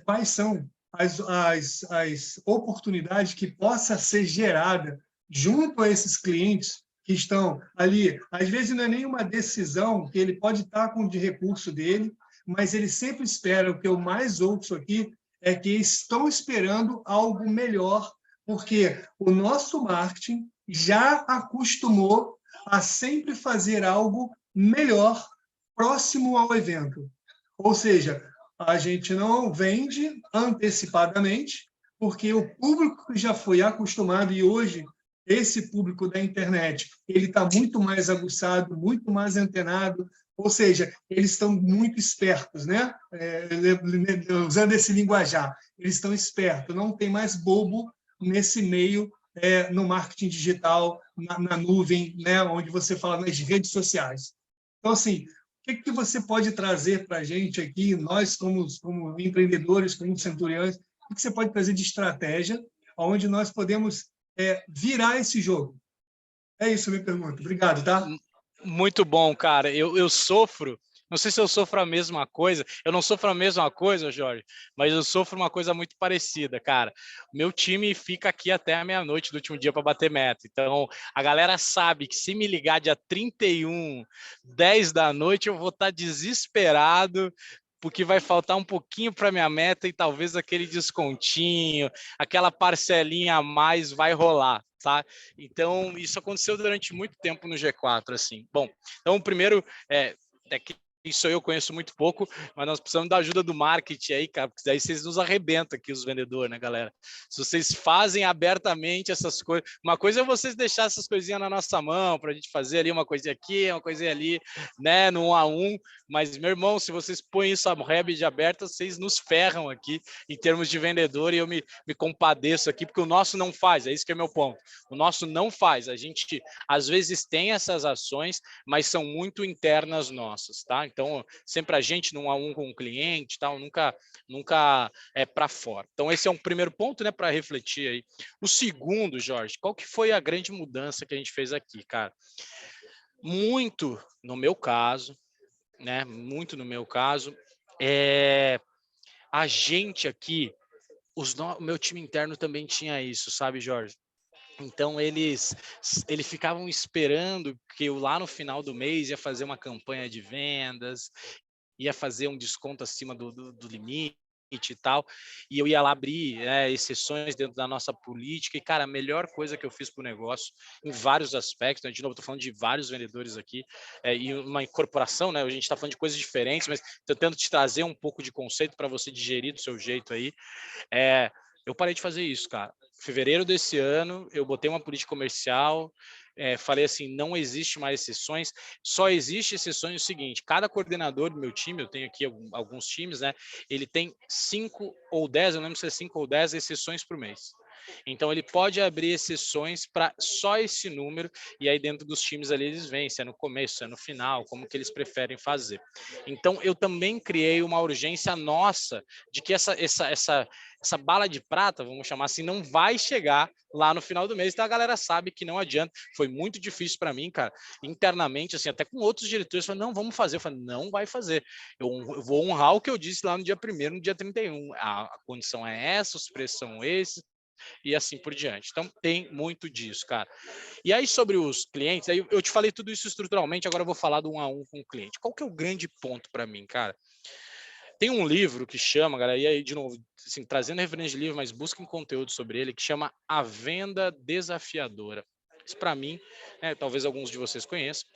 as oportunidades que possa ser gerada junto a esses clientes que estão ali? Às vezes não é nenhuma decisão que ele pode estar com de recurso dele, mas ele sempre espera, o que eu mais ouço aqui é que estão esperando algo melhor, porque o nosso marketing já acostumou a sempre fazer algo melhor próximo ao evento. Ou seja, a gente não vende antecipadamente, porque o público que já foi acostumado, e hoje esse público da internet ele está muito mais aguçado, muito mais antenado, ou seja, eles estão muito espertos, né? Usando esse linguajar, eles estão espertos, não tem mais bobo nesse meio, no marketing digital, na nuvem, né? Onde você fala nas redes sociais. Então, assim, o que você pode trazer para a gente aqui, nós como empreendedores, como centuriões, o que você pode trazer de estratégia onde nós podemos virar esse jogo? É isso a minha pergunta. Obrigado, tá? Muito bom, cara. Eu sofro, não sei se eu sofro a mesma coisa, eu não sofro a mesma coisa, Jorge, mas eu sofro uma coisa muito parecida, cara. O meu time fica aqui até a meia-noite do último dia para bater meta. Então, a galera sabe que se me ligar dia 31, 10 da noite, eu vou estar desesperado, porque vai faltar um pouquinho para minha meta e talvez aquele descontinho, aquela parcelinha a mais vai rolar, tá? Então, isso aconteceu durante muito tempo no G4, assim. Bom, então, o primeiro é que isso eu conheço muito pouco, mas nós precisamos da ajuda do marketing aí, cara, porque daí vocês nos arrebentam aqui, os vendedores, né, galera? Se vocês fazem abertamente essas coisas, uma coisa é vocês deixar essas coisinhas na nossa mão, para a gente fazer ali uma coisinha aqui, uma coisinha ali, né, no 1 a 1, mas, meu irmão, se vocês põem isso a rede de aberta, vocês nos ferram aqui em termos de vendedor, e eu me compadeço aqui, porque o nosso não faz, é isso que é meu ponto. O nosso não faz, a gente, às vezes, tem essas ações, mas são muito internas nossas, tá? Então, sempre a gente, num a um com o cliente, tal, nunca é para fora. Então, esse é um primeiro ponto, né, para refletir aí. O segundo, Jorge, qual que foi a grande mudança que a gente fez aqui, cara? Muito, no meu caso, né, muito no meu caso, a gente aqui, o meu time interno também tinha isso, sabe, Jorge? Então, eles ficavam esperando que eu, lá no final do mês, ia fazer uma campanha de vendas, ia fazer um desconto acima do limite e tal, e eu ia lá abrir exceções dentro da nossa política, e, cara, a melhor coisa que eu fiz para o negócio, em vários aspectos, né? De novo, estou falando de vários vendedores aqui, e uma incorporação, né? A gente está falando de coisas diferentes, mas tentando te trazer um pouco de conceito para você digerir do seu jeito aí. Eu parei de fazer isso, cara. Em fevereiro desse ano, eu botei uma política comercial, falei assim, não existe mais exceções, só existe exceções o seguinte, cada coordenador do meu time, eu tenho aqui alguns times, né, ele tem 5 ou 10, eu não lembro se é 5 ou 10 exceções por mês. Então, ele pode abrir exceções para só esse número, e aí dentro dos times ali eles veem se é no começo, se é no final, como que eles preferem fazer. Então, eu também criei uma urgência nossa de que essa bala de prata, vamos chamar assim, não vai chegar lá no final do mês. Então, a galera sabe que não adianta. Foi muito difícil para mim, cara, internamente, assim, até com outros diretores, falaram, não, vamos fazer. Eu falei, não vai fazer. Eu vou honrar o que eu disse lá no dia 1º, no dia 31. A condição é essa, os preços são esses, e assim por diante. Então, tem muito disso, cara. E aí, sobre os clientes, aí eu te falei tudo isso estruturalmente, agora eu vou falar do 1 a 1 com o cliente. Qual que é o grande ponto para mim, cara? Tem um livro que chama, galera, e aí, de novo, assim, trazendo referência de livro, mas busquem conteúdo sobre ele, que chama A Venda Desafiadora. Isso, para mim, talvez alguns de vocês conheçam,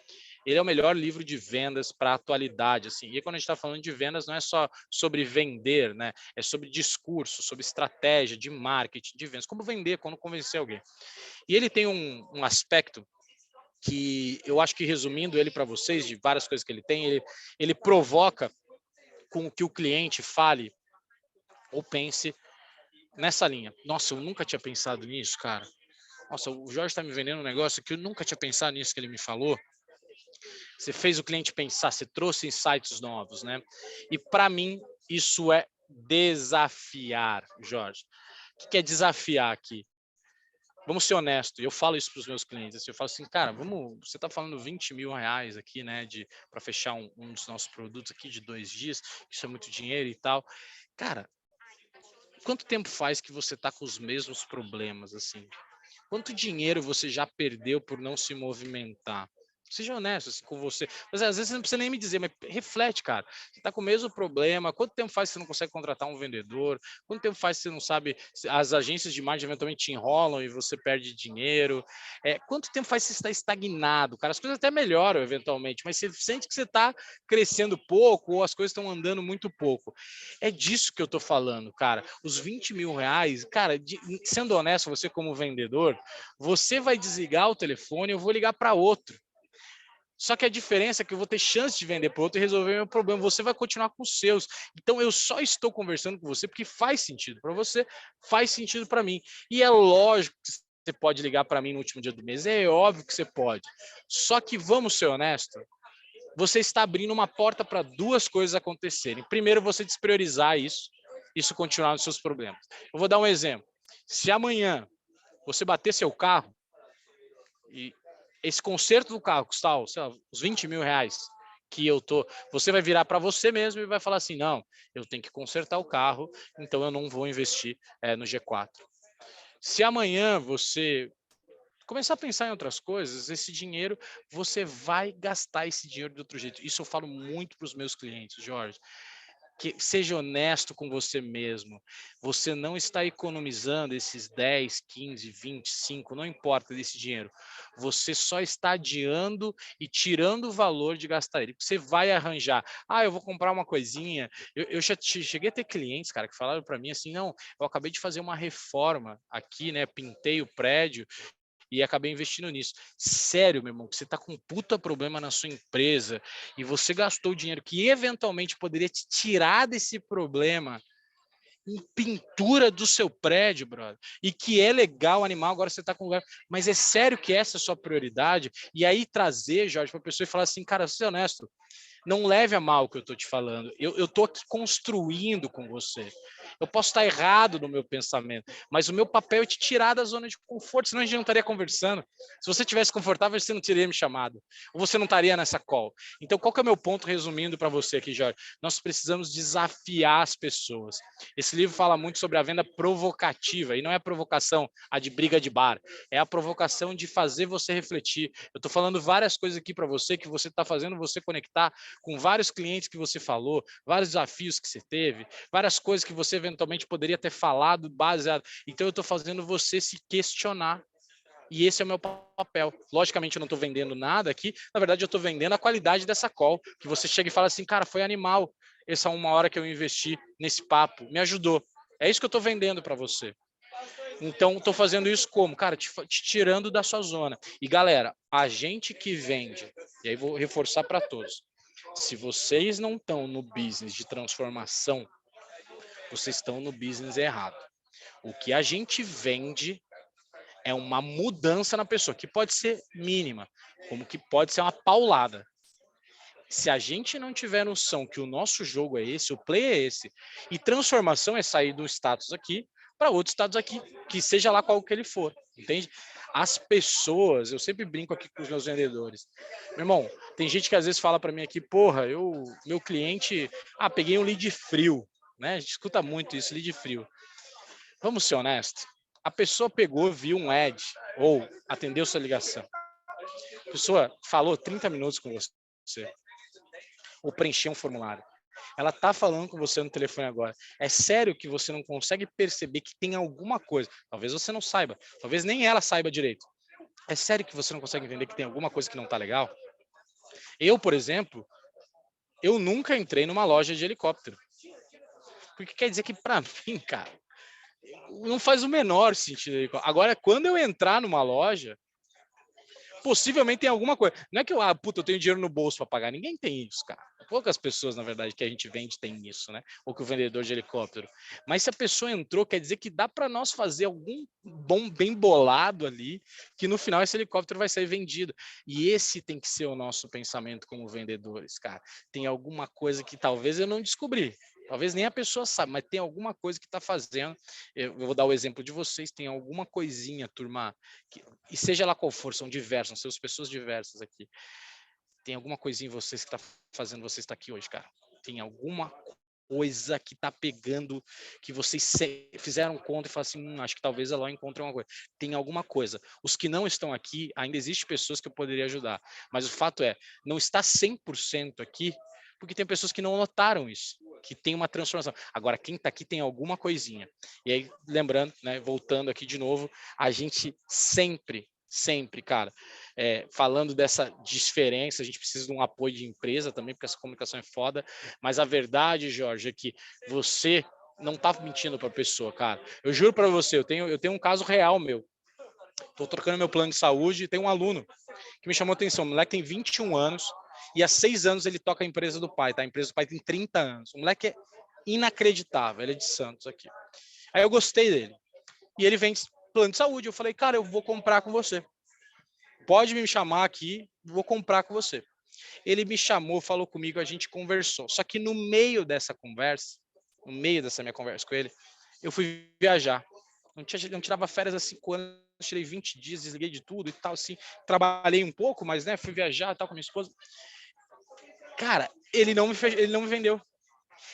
ele é o melhor livro de vendas para a atualidade, assim. E quando a gente está falando de vendas, não é só sobre vender, né? É sobre discurso, sobre estratégia de marketing, de vendas, como vender, como convencer alguém. E ele tem um aspecto que eu acho que, resumindo ele para vocês, de várias coisas que ele tem, ele provoca com que o cliente fale ou pense nessa linha. Nossa, eu nunca tinha pensado nisso, cara. Nossa, o Jorge está me vendendo um negócio que eu nunca tinha pensado nisso que ele me falou. Você fez o cliente pensar, você trouxe insights novos, né? E para mim, isso é desafiar, Jorge. O que é desafiar aqui? Vamos ser honestos, eu falo isso para os meus clientes, assim, eu falo assim, cara, você está falando 20 mil reais aqui, né, para fechar um dos nossos produtos aqui de 2 dias, isso é muito dinheiro e tal. Cara, quanto tempo faz que você está com os mesmos problemas, assim? Quanto dinheiro você já perdeu por não se movimentar? Seja honesto assim, com você. Mas às vezes você não precisa nem me dizer, mas reflete, cara. Você está com o mesmo problema. Quanto tempo faz que você não consegue contratar um vendedor? Quanto tempo faz que você não sabe? As agências de marketing eventualmente te enrolam e você perde dinheiro. Quanto tempo faz que você está estagnado, cara? As coisas até melhoram eventualmente, mas você sente que você está crescendo pouco ou as coisas estão andando muito pouco. É disso que eu estou falando, cara. Os 20 mil reais, cara, sendo honesto, você como vendedor, você vai desligar o telefone, eu vou ligar para outro. Só que a diferença é que eu vou ter chance de vender para outro e resolver o meu problema. Você vai continuar com os seus. Então, eu só estou conversando com você porque faz sentido para você, faz sentido para mim. E é lógico que você pode ligar para mim no último dia do mês. É óbvio que você pode. Só que, vamos ser honestos, você está abrindo uma porta para 2 coisas acontecerem. Primeiro, você despriorizar isso continuar nos seus problemas. Eu vou dar um exemplo. Se amanhã você bater seu carro e esse conserto do carro custar, sei lá, uns 20 mil reais que você vai virar para você mesmo e vai falar assim, não, eu tenho que consertar o carro, então eu não vou investir no G4. Se amanhã você começar a pensar em outras coisas, esse dinheiro, você vai gastar esse dinheiro de outro jeito. Isso eu falo muito para os meus clientes, Jorge. Que seja honesto com você mesmo. Você não está economizando esses 10, 15, 25, não importa desse dinheiro. Você só está adiando e tirando o valor de gastar ele. Você vai arranjar. Eu vou comprar uma coisinha. Eu já cheguei a ter clientes, cara, que falaram para mim assim, não, eu acabei de fazer uma reforma aqui, né? Pintei o prédio e acabei investindo nisso. Sério, meu irmão, que você está com um puta problema na sua empresa e você gastou dinheiro que eventualmente poderia te tirar desse problema em pintura do seu prédio, brother, e que é legal animal, agora você está com lugar, mas é sério que essa é a sua prioridade? E aí trazer, Jorge, para a pessoa e falar assim, cara, ser honesto, não leve a mal o que eu estou te falando. Eu estou aqui construindo com você. Eu posso estar errado no meu pensamento, mas o meu papel é te tirar da zona de conforto, senão a gente não estaria conversando. Se você estivesse confortável, você não teria me chamado. Ou você não estaria nessa call. Então, qual que é o meu ponto resumindo para você aqui, Jorge? Nós precisamos desafiar as pessoas. Esse livro fala muito sobre a venda provocativa, e não é a provocação a de briga de bar, é a provocação de fazer você refletir. Eu estou falando várias coisas aqui para você que você está fazendo você conectar com vários clientes que você falou, vários desafios que você teve, várias coisas que você eventualmente poderia ter falado baseado. Então eu estou fazendo você se questionar. E esse é o meu papel. Logicamente eu não estou vendendo nada aqui, na verdade eu estou vendendo a qualidade dessa call, que você chega e fala assim, cara, foi animal essa 1 hora que eu investi nesse papo, me ajudou. É isso que eu estou vendendo para você. Então, estou fazendo isso como? Cara, te tirando da sua zona. E, galera, a gente que vende, e aí vou reforçar para todos, se vocês não estão no business de transformação, vocês estão no business errado. O que a gente vende é uma mudança na pessoa, que pode ser mínima, como que pode ser uma paulada. Se a gente não tiver noção que o nosso jogo é esse, o play é esse, e transformação é sair do status aqui para outro status aqui, que seja lá qual que ele for, entende? As pessoas, eu sempre brinco aqui com os meus vendedores. Meu irmão, tem gente que às vezes fala para mim aqui, porra, meu cliente, peguei um lead frio, né? A gente escuta muito isso, lead frio. Vamos ser honestos. A pessoa pegou, viu um ad ou atendeu sua ligação. A pessoa falou 30 minutos com você ou preencheu um formulário. Ela tá falando com você no telefone agora. É sério que você não consegue perceber que tem alguma coisa. Talvez você não saiba. Talvez nem ela saiba direito. É sério que você não consegue entender que tem alguma coisa que não tá legal? Eu, por exemplo, eu nunca entrei numa loja de helicóptero. Porque quer dizer que para mim, cara, não faz o menor sentido. Agora, quando eu entrar numa loja, possivelmente tem alguma coisa. Não é que eu tenho dinheiro no bolso para pagar. Ninguém tem isso, cara. Poucas pessoas, na verdade, que a gente vende tem isso, né? Ou que o vendedor de helicóptero. Mas se a pessoa entrou, quer dizer que dá para nós fazer algum bom, bem bolado ali, que no final esse helicóptero vai ser vendido. E esse tem que ser o nosso pensamento como vendedores, cara. Tem alguma coisa que talvez eu não descobri. Talvez nem a pessoa saiba, mas tem alguma coisa que está fazendo. Eu vou dar o exemplo de vocês. Tem alguma coisinha, turma, e seja lá qual for, são diversas, são pessoas diversas aqui. Tem alguma coisinha em vocês que está fazendo você estar aqui hoje, cara? Tem alguma coisa que está pegando, que vocês fizeram conta e falaram assim, acho que talvez ela encontre uma coisa. Tem alguma coisa. Os que não estão aqui, ainda existem pessoas que eu poderia ajudar. Mas o fato é, não está 100% aqui, porque tem pessoas que não notaram isso, que tem uma transformação. Agora, quem está aqui tem alguma coisinha. E aí, lembrando, né, voltando aqui de novo, a gente sempre, cara, falando dessa diferença, a gente precisa de um apoio de empresa também, porque essa comunicação é foda, mas a verdade, Jorge, é que você não tá mentindo para a pessoa, cara. Eu juro para você, eu tenho um caso real meu. Tô trocando meu plano de saúde e tem um aluno que me chamou a atenção. O moleque tem 21 anos e há 6 anos ele toca a empresa do pai, tá? A empresa do pai tem 30 anos. O moleque é inacreditável, ele é de Santos aqui. Aí eu gostei dele. E ele vende plano de saúde. Eu falei, cara, eu vou comprar com você. Pode me chamar aqui, vou comprar com você. Ele me chamou, falou comigo, a gente conversou. Só que no meio dessa conversa, no meio dessa minha conversa com ele, eu fui viajar. Não tirava férias há 5 anos, tirei 20 dias, desliguei de tudo e tal, assim. Trabalhei um pouco, mas né, fui viajar e tal com a minha esposa. Cara, ele não me vendeu.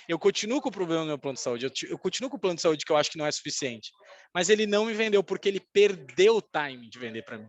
Eu continuo com o problema no meu plano de saúde, eu continuo com o plano de saúde que eu acho que não é suficiente. Mas ele não me vendeu porque ele perdeu o time de vender para mim.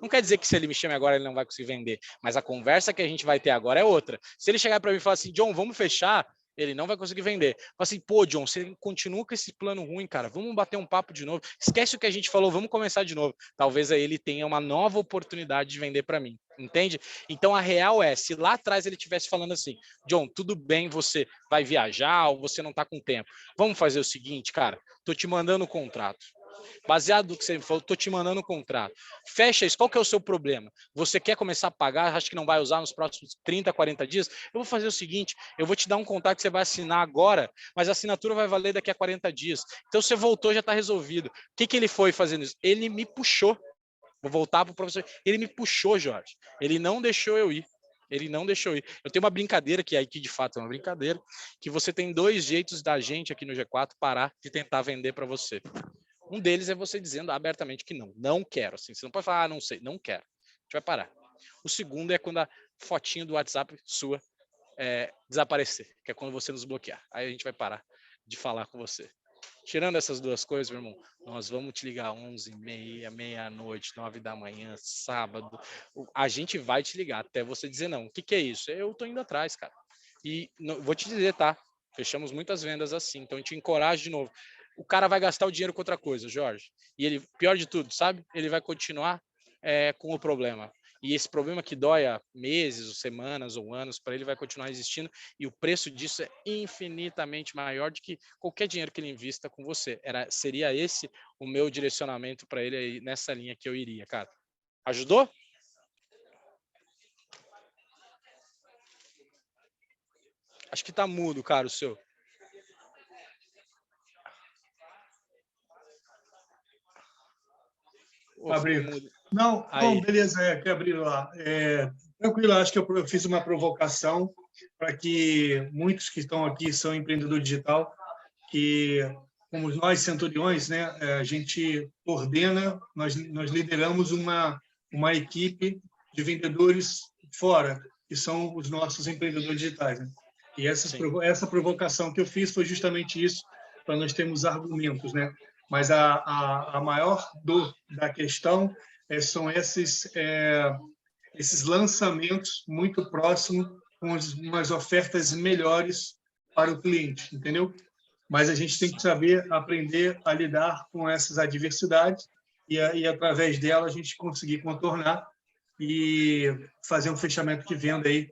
Não quer dizer que se ele me chama agora ele não vai conseguir vender, mas a conversa que a gente vai ter agora é outra. Se ele chegar para mim e falar assim, John, vamos fechar, ele não vai conseguir vender. Fala assim, pô, John, você continua com esse plano ruim, cara, vamos bater um papo de novo. Esquece o que a gente falou, vamos começar de novo. Talvez aí ele tenha uma nova oportunidade de vender para mim, entende? Então a real é, se lá atrás ele estivesse falando assim, John, tudo bem, você vai viajar ou você não tá com tempo. Vamos fazer o seguinte, cara, tô te mandando o contrato. Baseado no que você falou, estou te mandando um contrato. Fecha isso. Qual que é o seu problema? Você quer começar a pagar, acha que não vai usar nos próximos 30, 40 dias? Eu vou fazer o seguinte, eu vou te dar um contrato que você vai assinar agora, mas a assinatura vai valer daqui a 40 dias. Então você voltou, já está resolvido. O que ele foi fazendo isso? Ele me puxou. Vou voltar para o professor. Ele me puxou, Jorge. Ele não deixou eu ir. Ele não deixou ir. Eu tenho uma brincadeira, que aqui de fato é uma brincadeira, que você tem 2 jeitos da gente aqui no G4 parar de tentar vender para você. Um deles é você dizendo abertamente que não quero. Assim, você não pode falar, não sei, não quero. A gente vai parar. O segundo é quando a fotinho do WhatsApp sua desaparecer, que é quando você nos bloquear. Aí a gente vai parar de falar com você. Tirando essas 2 coisas, meu irmão, nós vamos te ligar 11h30, meia-noite, 9 da manhã, sábado. A gente vai te ligar até você dizer não. O que é isso? Eu tô indo atrás, cara. E vou te dizer, tá? Fechamos muitas vendas assim, então a gente encoraja de novo. O cara vai gastar o dinheiro com outra coisa, Jorge. E ele, pior de tudo, sabe? Ele vai continuar com o problema. E esse problema que dói há meses, ou semanas ou anos, para ele vai continuar existindo, e o preço disso é infinitamente maior do que qualquer dinheiro que ele invista com você. Seria esse o meu direcionamento para ele aí, nessa linha que eu iria, cara. Ajudou? Acho que tá mudo, cara, o seu. Ô, ficou Abrir. mudo. Não, não, Aí. beleza, que abrir lá. Tranquilo, acho que eu fiz uma provocação para que muitos que estão aqui são empreendedor digital, que, como nós centuriões, né, a gente coordena, nós lideramos uma equipe de vendedores fora, que são os nossos empreendedores digitais. Né? E Sim. essa provocação que eu fiz foi justamente isso, para nós termos argumentos. Né? Mas a maior dor da questão são esses lançamentos muito próximos, com umas ofertas melhores para o cliente, entendeu? Mas a gente tem que saber aprender a lidar com essas adversidades e através dela, a gente conseguir contornar e fazer um fechamento de venda aí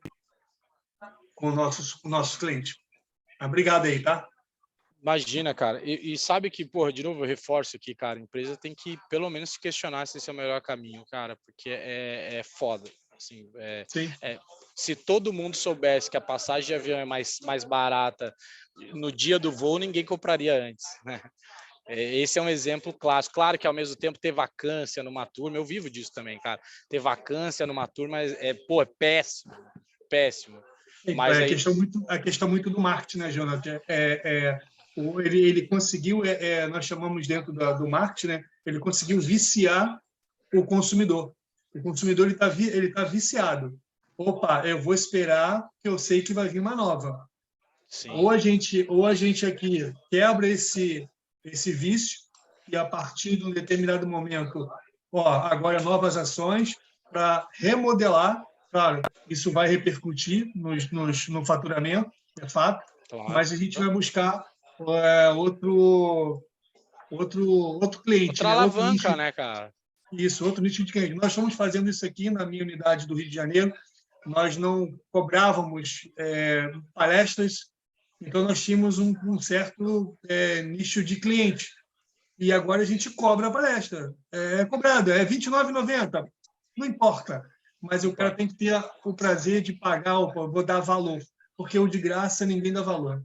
com nossos clientes. Obrigado aí, tá? Imagina, cara. E sabe que, porra, de novo, eu reforço aqui, cara, a empresa tem que pelo menos se questionar se esse é o melhor caminho, cara, porque é foda. Assim, Sim. se todo mundo soubesse que a passagem de avião é mais barata no dia do voo, ninguém compraria antes, né? Esse é um exemplo clássico. Claro que ao mesmo tempo ter vacância numa turma, eu vivo disso também, cara. Ter vacância numa turma é péssimo, péssimo. Então, Mas é aí, a questão muito do marketing, né, Jonathan? Ele conseguiu, nós chamamos dentro do marketing, né? Ele conseguiu viciar o consumidor. O consumidor ele tá viciado. Opa, eu vou esperar que eu sei que vai vir uma nova. sim, Ou a gente aqui quebra esse vício e a partir de um determinado momento, agora novas ações para remodelar. Claro, isso vai repercutir no faturamento, é fato, claro. mas a gente vai buscar outro cliente, Outra né? Outro nicho. alavanca, né, cara? Isso, outro nicho de cliente. Nós estamos fazendo isso aqui na minha unidade do Rio de Janeiro. Nós não cobrávamos palestras, então nós tínhamos um certo nicho de cliente. E agora a gente cobra a palestra. É cobrado, é R$29,90. Não importa, mas o cara tem que ter o prazer de pagar, vou dar valor, porque o de graça ninguém dá valor.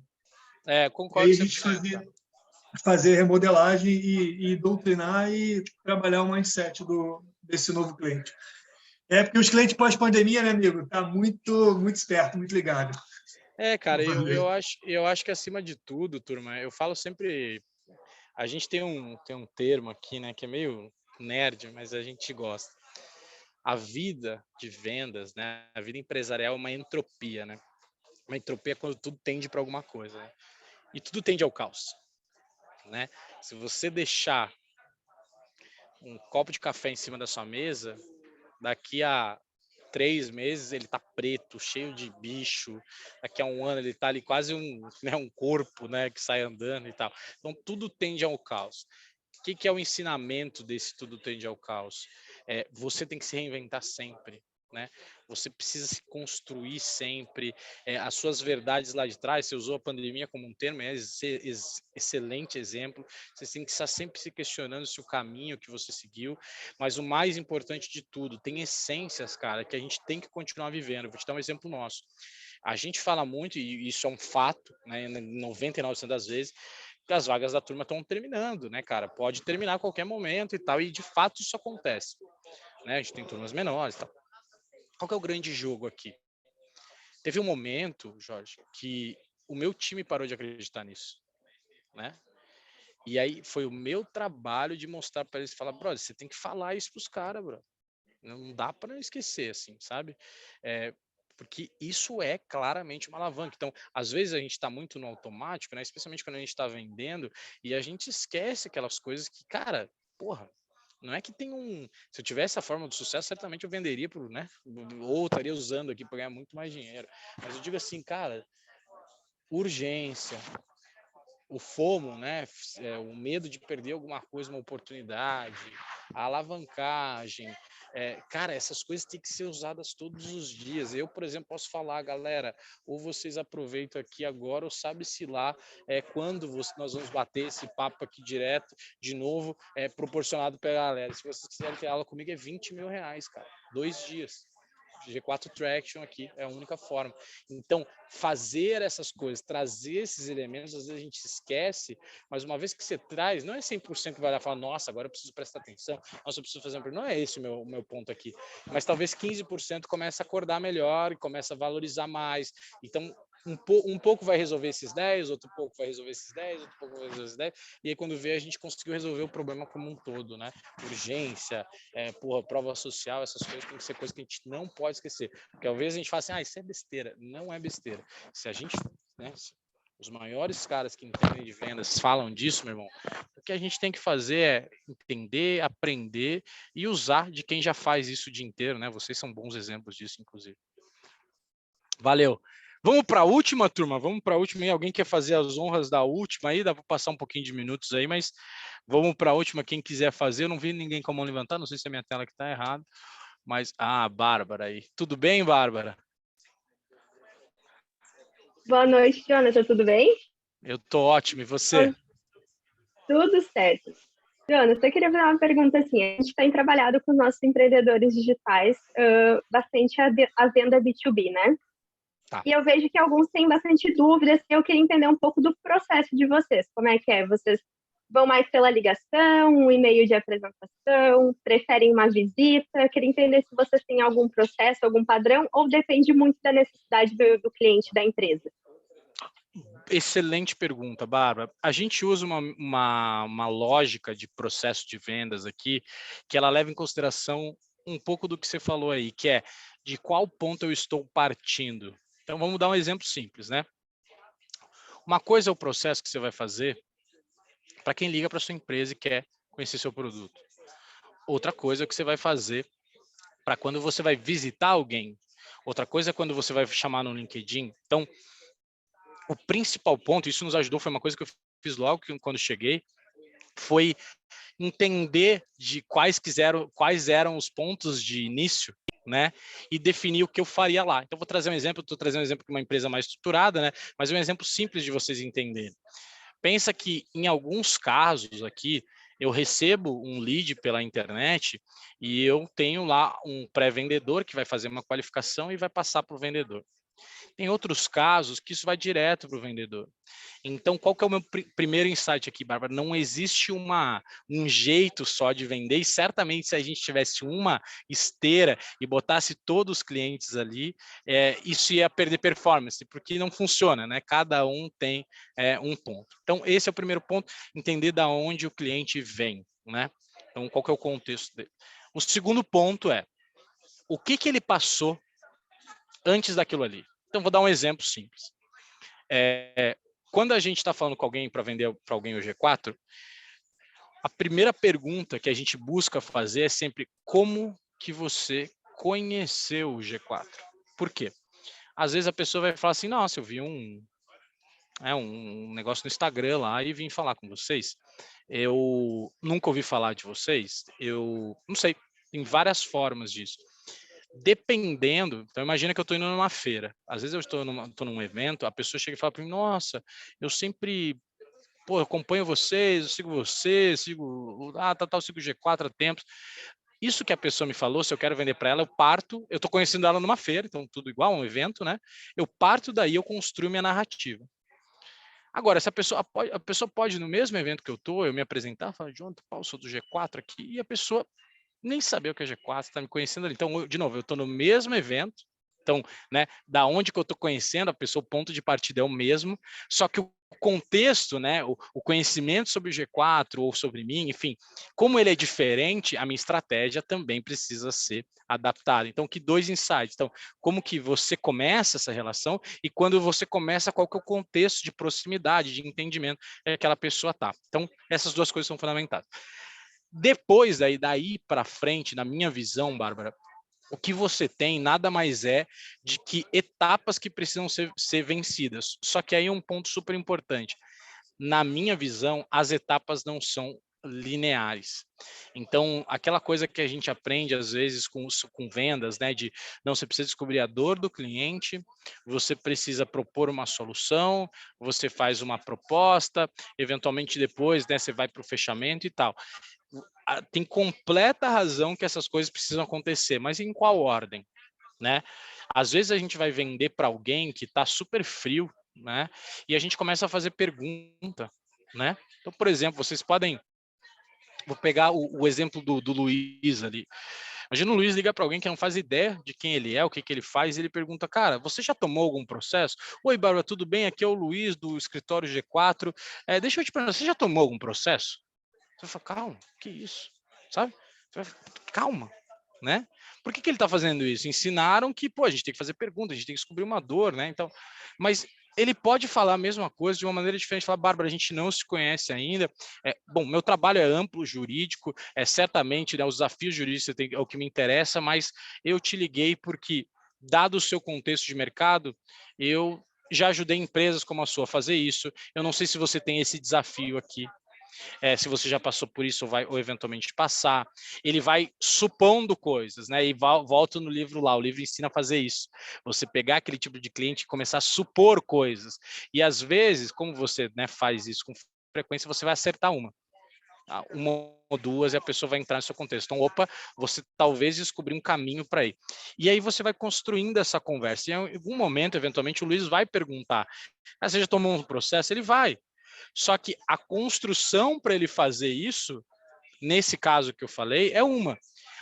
E Concordo aí a gente 100%, cara. fazer remodelagem e doutrinar e trabalhar o mindset desse novo cliente. Porque os clientes pós-pandemia, né, amigo, tá muito esperto, muito ligado. Cara, eu acho que acima de tudo, turma, eu falo sempre, a gente tem um termo aqui, né, que é meio nerd, mas a gente gosta. A vida de vendas, né, a vida empresarial é uma entropia, né? Uma entropia é quando tudo tende para alguma coisa, né? E tudo tende ao caos, né? Se você deixar um copo de café em cima da sua mesa, daqui a 3 meses ele tá preto, cheio de bicho. Daqui a um ano ele tá ali quase um corpo, né, que sai andando e tal. Então tudo tende ao caos. O que é o ensinamento desse tudo tende ao caos? Você tem que se reinventar sempre, né? Você precisa se construir sempre. As suas verdades lá de trás, você usou a pandemia como um termo, excelente exemplo. Você tem que estar sempre se questionando se o caminho que você seguiu, mas o mais importante de tudo, tem essências, cara, que a gente tem que continuar vivendo. Vou te dar um exemplo nosso. A gente fala muito, e isso é um fato, né, 99% das vezes, que as vagas da turma estão terminando, né, cara? Pode terminar a qualquer momento e tal, e de fato isso acontece, né? A gente tem turmas menores e tal. Qual que é o grande jogo aqui? Teve um momento, Jorge, que o meu time parou de acreditar nisso, né? E aí foi o meu trabalho de mostrar para eles, falar, brother, você tem que falar isso pros caras, bro. Não dá para esquecer, assim, sabe? Porque isso é claramente uma alavanca. Então, às vezes a gente está muito no automático, né? Especialmente quando a gente está vendendo, e a gente esquece aquelas coisas que, cara, porra, não é que tem se eu tivesse a fórmula do sucesso, certamente eu venderia por, né? Ou estaria usando aqui para ganhar muito mais dinheiro. Mas eu digo assim, cara, urgência, o FOMO, né? O medo de perder alguma coisa, uma oportunidade, a alavancagem. Cara, essas coisas têm que ser usadas todos os dias. Eu, por exemplo, posso falar, galera, ou vocês aproveitam aqui agora, ou sabe-se lá quando nós vamos bater esse papo aqui direto, de novo, proporcionado pela galera. Se vocês quiserem ter aula comigo, é R$ 20.000, cara. 2 dias. G4 Traction aqui é a única forma. Então, fazer essas coisas, trazer esses elementos, às vezes a gente esquece, mas uma vez que você traz, não é 100% que vai lá e falar, nossa, agora eu preciso prestar atenção, nossa, eu preciso fazer uma... Não é esse o meu ponto aqui. Mas talvez 15% comece a acordar melhor e comece a valorizar mais. Então, um pouco vai resolver esses 10, outro pouco vai resolver esses 10, outro pouco vai resolver esses 10, e aí quando vê, a gente conseguiu resolver o problema como um todo, né? Urgência, prova social, essas coisas tem que ser coisas que a gente não pode esquecer. Porque às vezes a gente fala assim, isso é besteira. Não é besteira. Se a gente, né, os maiores caras que entendem de vendas falam disso, meu irmão, o que a gente tem que fazer é entender, aprender e usar de quem já faz isso o dia inteiro, né? Vocês são bons exemplos disso, inclusive. Valeu. Vamos para a última, turma? Vamos para a última. E alguém quer fazer as honras da última aí? Dá para passar um pouquinho de minutos aí, mas vamos para a última. Quem quiser fazer, eu não vi ninguém com a mão levantar, não sei se é a minha tela que está errada, mas... Bárbara aí. Tudo bem, Bárbara? Boa noite, Jonathan, tudo bem? Eu tô ótimo, e você? Tudo certo. Jonathan, eu queria fazer uma pergunta assim, a gente tem trabalhado com os nossos empreendedores digitais bastante a venda B2B, né? Tá. E eu vejo que alguns têm bastante dúvidas, e eu queria entender um pouco do processo de vocês, como é que é? Vocês vão mais pela ligação, um e-mail de apresentação, preferem uma visita? Eu queria entender se vocês têm algum processo, algum padrão, ou depende muito da necessidade do cliente, da empresa. Excelente pergunta, Bárbara. A gente usa uma lógica de processo de vendas aqui, que ela leva em consideração um pouco do que você falou aí, que é de qual ponto eu estou partindo. Então, vamos dar um exemplo simples, né? Uma coisa é o processo que você vai fazer para quem liga para sua empresa e quer conhecer seu produto. Outra coisa é o que você vai fazer para quando você vai visitar alguém. Outra coisa é quando você vai chamar no LinkedIn. Então, o principal ponto, isso nos ajudou, foi uma coisa que eu fiz logo quando cheguei, foi entender de quais eram os pontos de início, né? E definir o que eu faria lá. Então, vou trazer um exemplo, estou trazendo um exemplo de uma empresa mais estruturada, né? Mas é um exemplo simples de vocês entenderem. Pensa que, em alguns casos aqui, eu recebo um lead pela internet e eu tenho lá um pré-vendedor que vai fazer uma qualificação e vai passar para o vendedor. Tem outros casos que isso vai direto para o vendedor. Então, qual que é o meu primeiro insight aqui, Bárbara? Não existe um jeito só de vender, e certamente se a gente tivesse uma esteira e botasse todos os clientes ali, isso ia perder performance, porque não funciona, né? Cada um tem um ponto. Então, esse é o primeiro ponto, entender da onde o cliente vem, né? Então, qual que é o contexto dele? O segundo ponto é, o que ele passou antes daquilo ali? Então, vou dar um exemplo simples. Quando a gente está falando com alguém para vender para alguém o G4, a primeira pergunta que a gente busca fazer é sempre como que você conheceu o G4. Por quê? Às vezes a pessoa vai falar assim, nossa, eu vi um negócio no Instagram lá e vim falar com vocês. Eu nunca ouvi falar de vocês, eu não sei, tem várias formas disso. Dependendo, então imagina que eu estou indo numa feira, às vezes eu estou num evento, a pessoa chega e fala para mim, nossa, eu sempre, eu acompanho vocês, eu sigo vocês, sigo o G4 há tempos. Isso que a pessoa me falou, se eu quero vender para ela, eu estou conhecendo ela numa feira, então tudo igual, um evento, né? Eu parto daí, eu construo minha narrativa. Agora, se a pessoa pode, no mesmo evento que eu me apresentar, falar, Jonathan, Paulo, sou do G4 aqui, e a pessoa nem saber o que é G4, está me conhecendo ali. Então, de novo, eu estou no mesmo evento, então, né, da onde que eu estou conhecendo a pessoa, o ponto de partida é o mesmo, só que o contexto, né, o conhecimento sobre o G4 ou sobre mim, enfim, como ele é diferente, a minha estratégia também precisa ser adaptada. Então, que dois insights. Então, como que você começa essa relação e quando você começa, qual que é o contexto de proximidade, de entendimento que aquela pessoa está. Então, essas duas coisas são fundamentais. Depois, daí para frente, na minha visão, Bárbara, o que você tem nada mais é de que etapas que precisam ser vencidas. Só que aí um ponto super importante. na minha visão, as etapas não são lineares. Então, aquela coisa que a gente aprende às vezes com vendas, né, de não, você precisa descobrir a dor do cliente, você precisa propor uma solução, você faz uma proposta, eventualmente depois, né, você vai para o fechamento e tal. Tem completa razão que essas coisas precisam acontecer, mas em qual ordem, né? Às vezes a gente vai vender para alguém que está super frio, né? E a gente começa a fazer pergunta, né? Então, por exemplo, vocês podem. Vou pegar o exemplo do Luiz ali. Imagina o Luiz ligar para alguém que não faz ideia de quem ele é, o que, que ele faz, e ele pergunta, cara, você já tomou algum processo? Oi, Bárbara, tudo bem? Aqui é o Luiz do escritório G4. Deixa eu te perguntar, você já tomou algum processo? Você fala, calma, que isso? Sabe? Calma, né? Por que ele está fazendo isso? Ensinaram que, pô, a gente tem que fazer perguntas, a gente tem que descobrir uma dor, né? Então, mas ele pode falar a mesma coisa de uma maneira diferente. Falar, Bárbara, a gente não se conhece ainda. Bom, meu trabalho é amplo, jurídico, certamente, né, os desafios jurídicos é o que me interessa, mas eu te liguei porque, dado o seu contexto de mercado, eu já ajudei empresas como a sua a fazer isso. Eu não sei se você tem esse desafio aqui. Se você já passou por isso ou eventualmente passar, ele vai supondo coisas, né? E volta no livro lá, o livro ensina a fazer isso. Você pegar aquele tipo de cliente e começar a supor coisas. E às vezes, como você, né, faz isso com frequência, você vai acertar uma ou duas e a pessoa vai entrar no seu contexto. Então, opa, você talvez descobrir um caminho para ir. E aí você vai construindo essa conversa. E em algum momento, eventualmente, o Luiz vai perguntar, você já tomou um processo? Ele vai. Só que a construção para ele fazer isso, nesse caso que eu falei, é uma.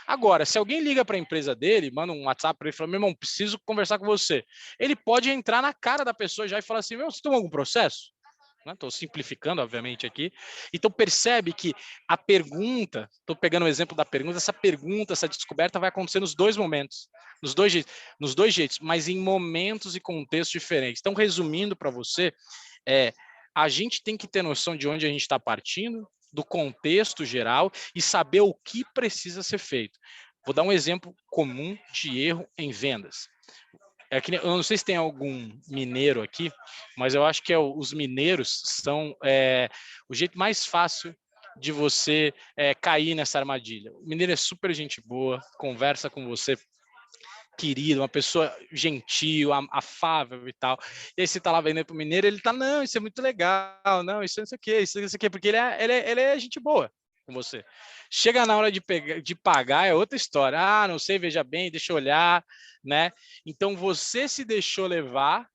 Agora, se alguém liga para a empresa dele, manda um WhatsApp para ele e fala, meu irmão, preciso conversar com você. Ele pode entrar na cara da pessoa já e falar assim, meu, você tomou algum processo? Estou simplificando, obviamente, aqui. Então, percebe que a pergunta, estou pegando o exemplo da pergunta, essa descoberta vai acontecer nos dois momentos, nos dois jeitos, mas em momentos e contextos diferentes. Então, resumindo para você, a gente tem que ter noção de onde a gente está partindo, do contexto geral e saber o que precisa ser feito. Vou dar um exemplo comum de erro em vendas. Eu não sei se tem algum mineiro aqui, mas eu acho que os mineiros são o jeito mais fácil de você cair nessa armadilha. O mineiro é super gente boa, conversa com você, querido, uma pessoa gentil, afável e tal. E aí você tá lá vendendo pro mineiro, ele tá, não, isso é muito legal, não, isso não sei o quê, isso não sei o quê, porque ele é gente boa com você. Chega na hora de pagar, é outra história. Ah, não sei, veja bem, deixa eu olhar, né? Então, você se deixou levar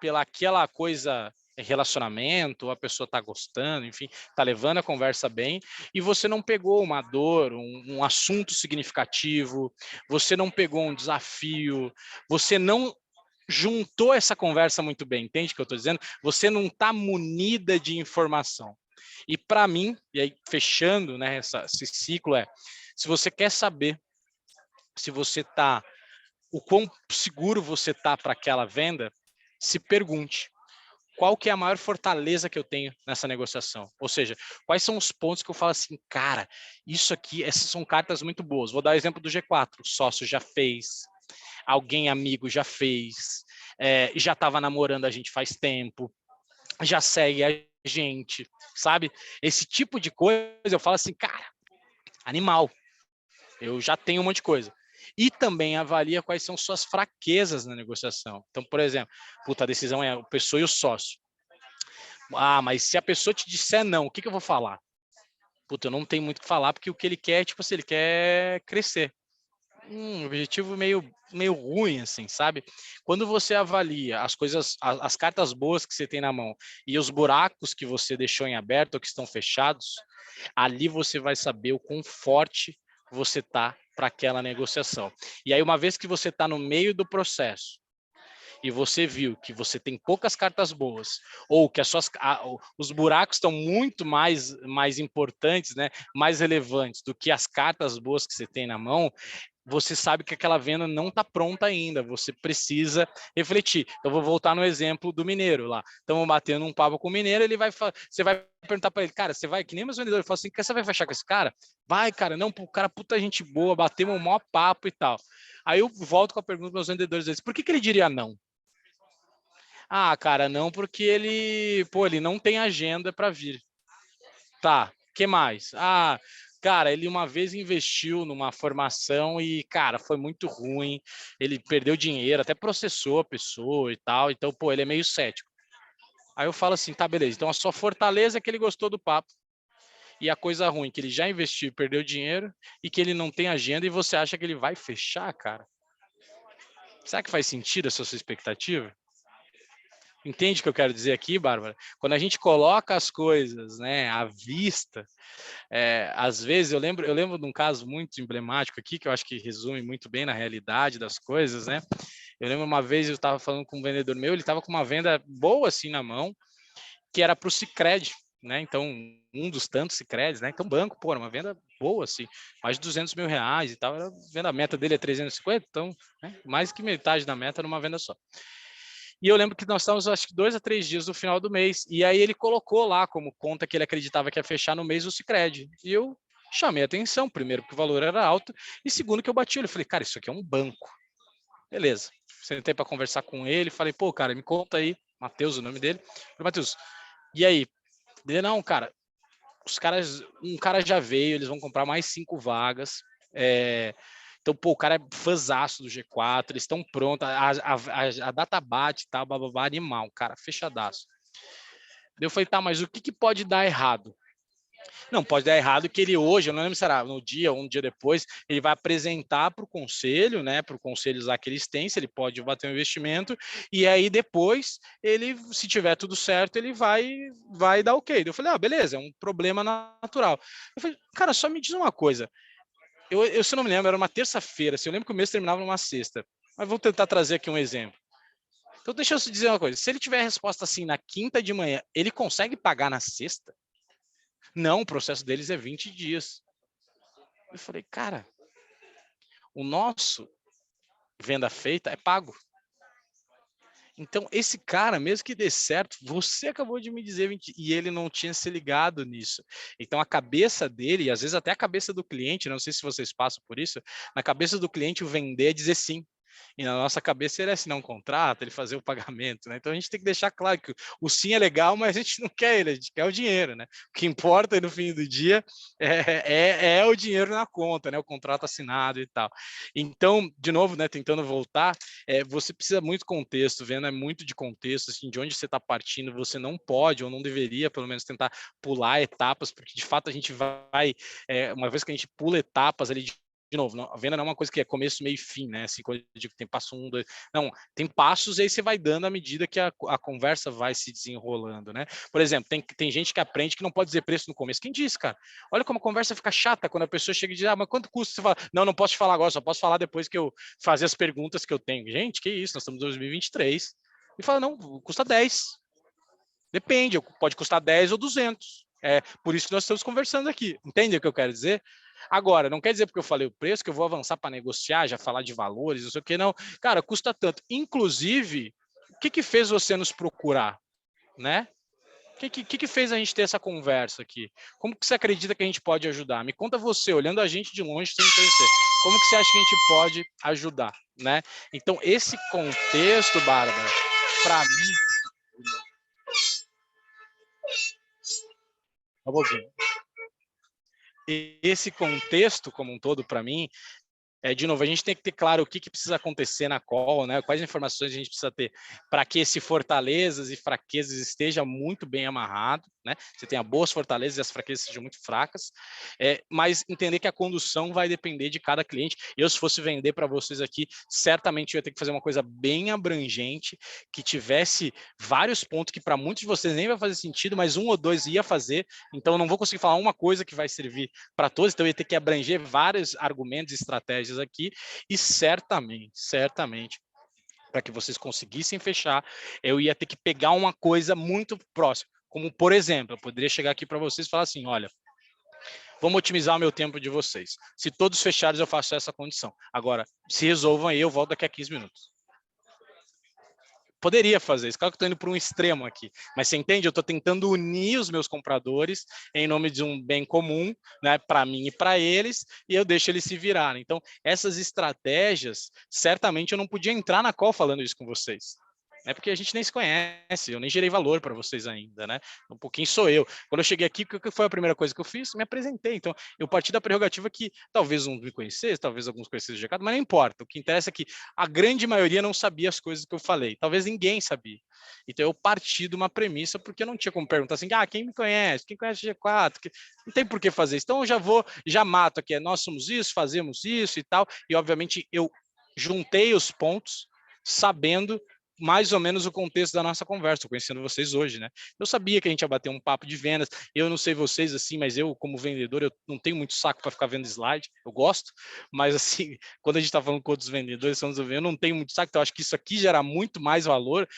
pela aquela coisa, relacionamento, a pessoa tá gostando, enfim, tá levando a conversa bem, e você não pegou uma dor, um assunto significativo, você não pegou um desafio, você não juntou essa conversa muito bem, entende o que eu estou dizendo? Você não está munida de informação. E para mim, e aí fechando, né, esse ciclo se você quer saber se você está, o quão seguro você está para aquela venda, se pergunte, qual que é a maior fortaleza que eu tenho nessa negociação? Ou seja, quais são os pontos que eu falo assim, cara, isso aqui, essas são cartas muito boas. Vou dar o exemplo do G4, o sócio já fez, alguém amigo já fez, já estava namorando a gente faz tempo, já segue a gente, sabe? Esse tipo de coisa, eu falo assim, cara, animal, eu já tenho um monte de coisa. E também avalia quais são suas fraquezas na negociação. Então, por exemplo, a decisão é a pessoa e o sócio. Ah, mas se a pessoa te disser não, o que eu vou falar? Eu não tenho muito o que falar, porque o que ele quer, tipo assim, ele quer crescer. Um objetivo meio ruim, assim, sabe? Quando você avalia as coisas, as cartas boas que você tem na mão e os buracos que você deixou em aberto ou que estão fechados, ali você vai saber o quão forte você tá para aquela negociação. E aí, uma vez que você está no meio do processo e você viu que você tem poucas cartas boas ou que os buracos estão muito mais importantes, né, mais relevantes do que as cartas boas que você tem na mão, você sabe que aquela venda não está pronta ainda, você precisa refletir. Então, vou voltar no exemplo do mineiro lá. Estamos batendo um papo com o mineiro, você vai perguntar para ele, cara, você vai, que nem meus vendedores, falam assim, você vai fechar com esse cara? Vai, cara, não, o cara puta gente boa, batemos um maior papo e tal. Aí eu volto com a pergunta dos meus vendedores, por que ele diria não? Ah, cara, não, porque ele não tem agenda para vir. Tá, que mais? Ah, cara, ele uma vez investiu numa formação e, cara, foi muito ruim. Ele perdeu dinheiro, até processou a pessoa e tal. Então, ele é meio cético. Aí eu falo assim, tá, beleza. Então a sua fortaleza é que ele gostou do papo. E a coisa ruim, que ele já investiu e perdeu dinheiro e que ele não tem agenda e você acha que ele vai fechar, cara? Será que faz sentido essa sua expectativa? Entende o que eu quero dizer aqui, Bárbara? Quando a gente coloca as coisas, né, à vista, às vezes eu lembro de um caso muito emblemático aqui, que eu acho que resume muito bem na realidade das coisas, né? Eu lembro uma vez eu estava falando com um vendedor meu, ele estava com uma venda boa assim na mão, que era para o Sicredi, né? Então, um dos tantos Sicredis, né? Então, banco, pô, era uma venda boa, assim, mais de 200 mil reais e tal. A meta dele é 350, então, né? Mais que metade da meta numa venda só. E eu lembro que nós estávamos, acho que 2 a 3 dias do final do mês, e aí ele colocou lá como conta que ele acreditava que ia fechar no mês o Sicredi. E eu chamei a atenção, primeiro, porque o valor era alto, e segundo, que eu bati o olho. Eu falei, cara, isso aqui é um banco. Beleza. Sentei para conversar com ele, falei, pô, cara, me conta aí, Matheus, o nome dele. Falei, Matheus, e aí? Ele, não, cara, um cara já veio, eles vão comprar mais 5 vagas. Então, pô, o cara é fãzaço do G4, eles estão prontos, a data bate, tá, bababá, animal, cara, fechadaço. Eu falei, tá, mas o que pode dar errado? Não, pode dar errado que ele hoje, eu não lembro se era no dia ou um dia depois, ele vai apresentar para o conselho, né, para o conselho lá que eles têm, se ele pode bater um investimento, e aí depois, ele, se tiver tudo certo, ele vai dar ok. Eu falei, beleza, é um problema natural. Eu falei, cara, só me diz uma coisa, se eu não me lembro, era uma terça-feira, eu lembro que o mês terminava numa sexta, mas vou tentar trazer aqui um exemplo. Então, deixa eu te dizer uma coisa, se ele tiver a resposta assim na quinta de manhã, ele consegue pagar na sexta? Não, o processo deles é 20 dias. Eu falei, cara, o nosso venda feita é pago. Então, esse cara, mesmo que dê certo, você acabou de me dizer, e ele não tinha se ligado nisso. Então, a cabeça dele, e às vezes até a cabeça do cliente, não sei se vocês passam por isso, na cabeça do cliente o vender é dizer sim. E na nossa cabeça ele é assinar um contrato, ele fazer o pagamento, né? Então a gente tem que deixar claro que o sim é legal, mas a gente não quer ele, a gente quer o dinheiro, né? O que importa no fim do dia é o dinheiro na conta, né? O contrato assinado e tal. Então, de novo, né? Tentando voltar, você precisa muito contexto, vendo, é muito de contexto, assim, de onde você está partindo, você não pode ou não deveria, pelo menos, tentar pular etapas, porque de fato a gente vai, uma vez que a gente pula etapas ali de novo, a venda não é uma coisa que é começo, meio e fim, né? Assim, coisa de que tem passo 1, 2. Não, tem passos e aí você vai dando à medida que a conversa vai se desenrolando, né? Por exemplo, tem gente que aprende que não pode dizer preço no começo. Quem disse, cara? Olha como a conversa fica chata quando a pessoa chega e diz, mas quanto custa? Você fala, não posso te falar agora, só posso falar depois que eu fazer as perguntas que eu tenho. Gente, que isso? Nós estamos em 2023. E fala, não, custa 10. Depende, pode custar 10 ou 200. É por isso que nós estamos conversando aqui. Entende o que eu quero dizer? Agora, não quer dizer porque eu falei o preço que eu vou avançar para negociar, já falar de valores, não sei o que, não. Cara, custa tanto. Inclusive, o que fez você nos procurar, né? O que fez a gente ter essa conversa aqui? Como que você acredita que a gente pode ajudar? Me conta você, olhando a gente de longe, sem conhecer. Como que você acha que a gente pode ajudar, né? Então, esse contexto, Bárbara, para mim... Esse contexto como um todo, para mim, de novo, a gente tem que ter claro o que precisa acontecer na call, né? Quais informações a gente precisa ter para que esse fortalezas e fraquezas esteja muito bem amarrado, né? Você tenha boas fortalezas e as fraquezas sejam muito fracas, mas entender que a condução vai depender de cada cliente. Eu, se fosse vender para vocês aqui, certamente eu ia ter que fazer uma coisa bem abrangente, que tivesse vários pontos que para muitos de vocês nem vai fazer sentido, mas um ou dois ia fazer, então eu não vou conseguir falar uma coisa que vai servir para todos, então eu ia ter que abranger vários argumentos e estratégias aqui, e certamente, para que vocês conseguissem fechar, eu ia ter que pegar uma coisa muito próxima, como, por exemplo, eu poderia chegar aqui para vocês e falar assim, olha, vamos otimizar o meu tempo de vocês. Se todos fecharem, eu faço essa condição. Agora, se resolvam aí, eu volto daqui a 15 minutos. Poderia fazer isso, claro que eu estou indo para um extremo aqui, mas você entende? Eu estou tentando unir os meus compradores em nome de um bem comum, né, para mim e para eles, e eu deixo eles se virarem. Então, essas estratégias, certamente eu não podia entrar na call falando isso com vocês. É porque a gente nem se conhece, eu nem gerei valor para vocês ainda, né? Um pouquinho sou eu. Quando eu cheguei aqui, o que foi a primeira coisa que eu fiz? Me apresentei. Então, eu parti da prerrogativa que talvez uns me conhecessem, talvez alguns conhecessem o GK, mas não importa. O que interessa é que a grande maioria não sabia as coisas que eu falei. Talvez ninguém sabia. Então, eu parti de uma premissa, porque eu não tinha como perguntar assim, quem me conhece? Quem conhece o G4? Não tem por que fazer isso. Então, eu já mato aqui. Nós somos isso, fazemos isso e tal. E, obviamente, eu juntei os pontos sabendo mais ou menos o contexto da nossa conversa, conhecendo vocês hoje, né? Eu sabia que a gente ia bater um papo de vendas, eu não sei vocês assim, mas eu, como vendedor, eu não tenho muito saco para ficar vendo slide, eu gosto, mas assim, quando a gente está falando com outros vendedores, eu não tenho muito saco, então eu acho que isso aqui gera muito mais valor,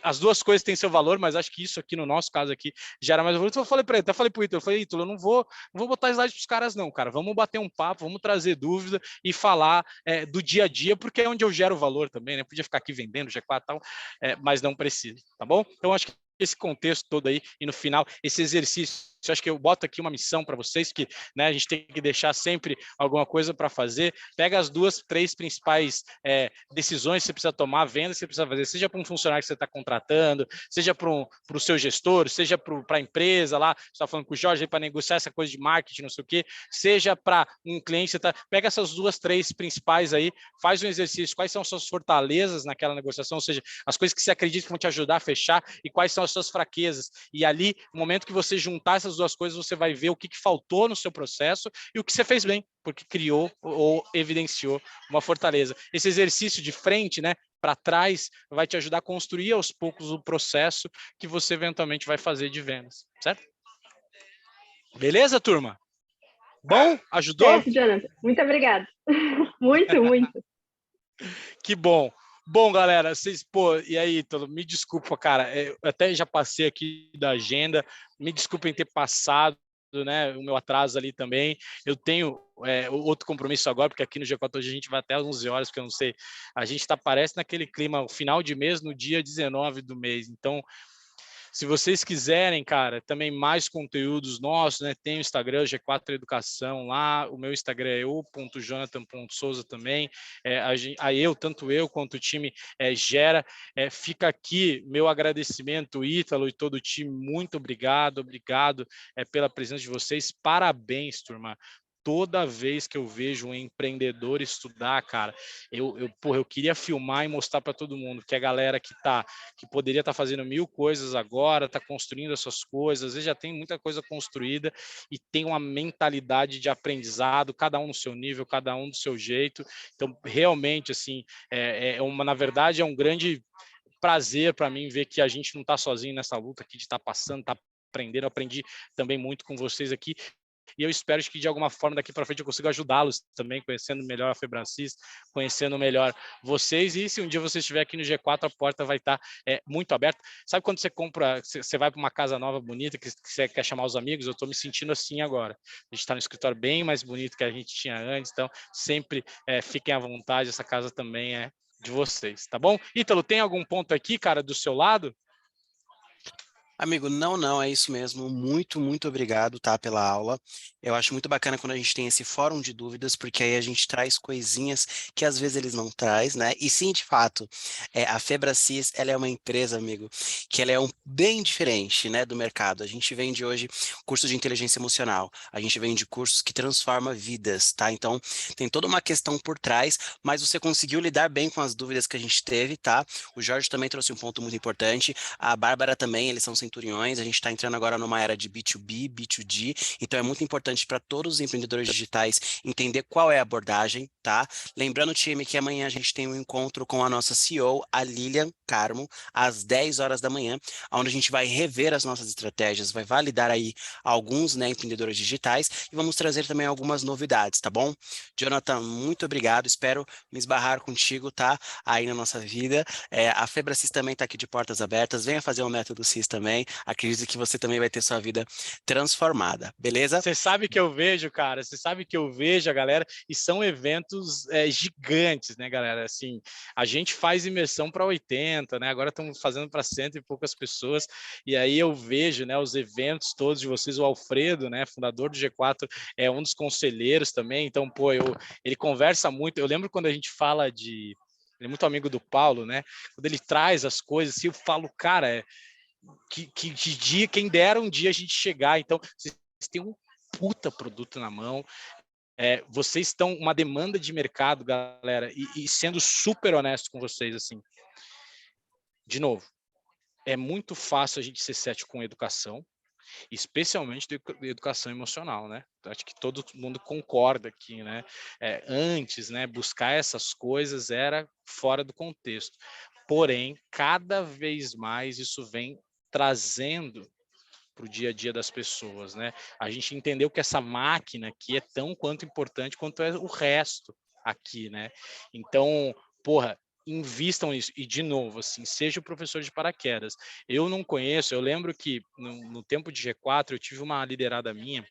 as duas coisas têm seu valor, mas acho que isso aqui, no nosso caso aqui, gera mais valor. Então eu falei para ele, até falei para o Ítalo, Ítalo, eu não vou botar slide para os caras não, cara, vamos bater um papo, vamos trazer dúvida e falar do dia a dia, porque é onde eu gero valor também, né? Podia ficar aqui vendendo G4 e tal, mas não precisa, tá bom? Então, acho que esse contexto todo aí, e no final, esse exercício, eu acho que eu boto aqui uma missão para vocês, que né, a gente tem que deixar sempre alguma coisa para fazer, pega as 2, 3 principais decisões que você precisa tomar, vendas que você precisa fazer, seja para um funcionário que você está contratando, seja para o seu gestor, seja para a empresa lá, você está falando com o Jorge para negociar essa coisa de marketing, não sei o quê, seja para um cliente, você pega essas 2, 3 principais aí, faz um exercício, quais são as suas fortalezas naquela negociação, ou seja, as coisas que você acredita que vão te ajudar a fechar e quais são as suas fraquezas. E ali, no momento que você juntar essas duas coisas, você vai ver o que faltou no seu processo e o que você fez bem, porque criou ou evidenciou uma fortaleza. Esse exercício de frente, né, para trás, vai te ajudar a construir aos poucos o processo que você eventualmente vai fazer de vendas, certo? Beleza, turma? Bom? Ajudou? Certo, Jonathan. Muito obrigada. Muito, muito. Que bom. Bom, galera, vocês, e aí, Ítalo, me desculpa, cara, eu até já passei aqui da agenda, me desculpem ter passado, né, o meu atraso ali também, eu tenho outro compromisso agora, porque aqui no G4 hoje a gente vai até às 11 horas, porque eu não sei, a gente parece naquele clima, final de mês, no dia 19 do mês, então, se vocês quiserem, cara, também mais conteúdos nossos, né? Tem o Instagram, G4 Educação lá, o meu Instagram é eu.jonathan.souza também. Tanto eu quanto o time gera. Fica aqui meu agradecimento, Ítalo e todo o time. Muito obrigado pela presença de vocês. Parabéns, turma. Toda vez que eu vejo um empreendedor estudar, cara, eu queria filmar e mostrar para todo mundo que a galera que poderia estar fazendo 1000 coisas agora, está construindo as suas coisas, às vezes já tem muita coisa construída e tem uma mentalidade de aprendizado, cada um no seu nível, cada um do seu jeito. Então, realmente, assim, na verdade, é um grande prazer para mim ver que a gente não está sozinho nessa luta aqui de estar passando, está aprendendo. Eu aprendi também muito com vocês aqui. E eu espero que de alguma forma daqui para frente eu consiga ajudá-los também, conhecendo melhor a Febracis, conhecendo melhor vocês. E se um dia você estiver aqui no G4, a porta vai estar muito aberta. Sabe quando você vai para uma casa nova, bonita, que você quer chamar os amigos? Eu estou me sentindo assim agora. A gente está no escritório bem mais bonito que a gente tinha antes, então sempre fiquem à vontade, essa casa também é de vocês, tá bom? Ítalo, tem algum ponto aqui, cara, do seu lado? Amigo, não, é isso mesmo. Muito, muito obrigado, tá, pela aula. Eu acho muito bacana quando a gente tem esse fórum de dúvidas, porque aí a gente traz coisinhas que às vezes eles não traz, né? E sim, de fato, a Febracis, ela é uma empresa, amigo, que ela é bem diferente, né, do mercado. A gente vende hoje cursos de inteligência emocional, a gente vende cursos que transformam vidas, tá? Então, tem toda uma questão por trás, mas você conseguiu lidar bem com as dúvidas que a gente teve, tá? O Jorge também trouxe um ponto muito importante, a Bárbara também, eles são centuriões, a gente está entrando agora numa era de B2B, B2G, então é muito importante para todos os empreendedores digitais entender qual é a abordagem, tá? Lembrando, time, que amanhã a gente tem um encontro com a nossa CEO, a Lilian Carmo, às 10 horas da manhã, onde a gente vai rever as nossas estratégias, vai validar aí alguns, né, empreendedores digitais e vamos trazer também algumas novidades, tá bom? Jonathan, muito obrigado, espero me esbarrar contigo, tá? Aí na nossa vida. A Febracis também está aqui de portas abertas, venha fazer o Método CIS também, acredito que você também vai ter sua vida transformada, beleza? Você sabe que eu vejo, cara, você sabe que eu vejo a galera, e são eventos gigantes, né, galera? Assim, a gente faz imersão para 80, né? Agora estamos fazendo para 100 e poucas pessoas, e aí eu vejo, né, os eventos todos de vocês, o Alfredo, né, fundador do G4, é um dos conselheiros também, então, ele conversa muito. Eu lembro quando a gente fala de ele é muito amigo do Paulo, né? Quando ele traz as coisas, assim, eu falo, cara, que dia, quem dera um dia a gente chegar. Então, vocês têm um puta produto na mão, vocês estão uma demanda de mercado, galera, e sendo super honesto com vocês, assim, de novo, é muito fácil a gente ser cético com educação, especialmente de educação emocional, né? Acho que todo mundo concorda aqui, né? Antes, né, buscar essas coisas era fora do contexto. Porém, cada vez mais isso vem trazendo para o dia a dia das pessoas, né? A gente entendeu que essa máquina aqui é tão quanto importante quanto é o resto aqui, né? Então, porra, invistam nisso. E, de novo, assim, seja o professor de paraquedas. Eu não conheço, eu lembro que no tempo de G4 eu tive uma liderada minha,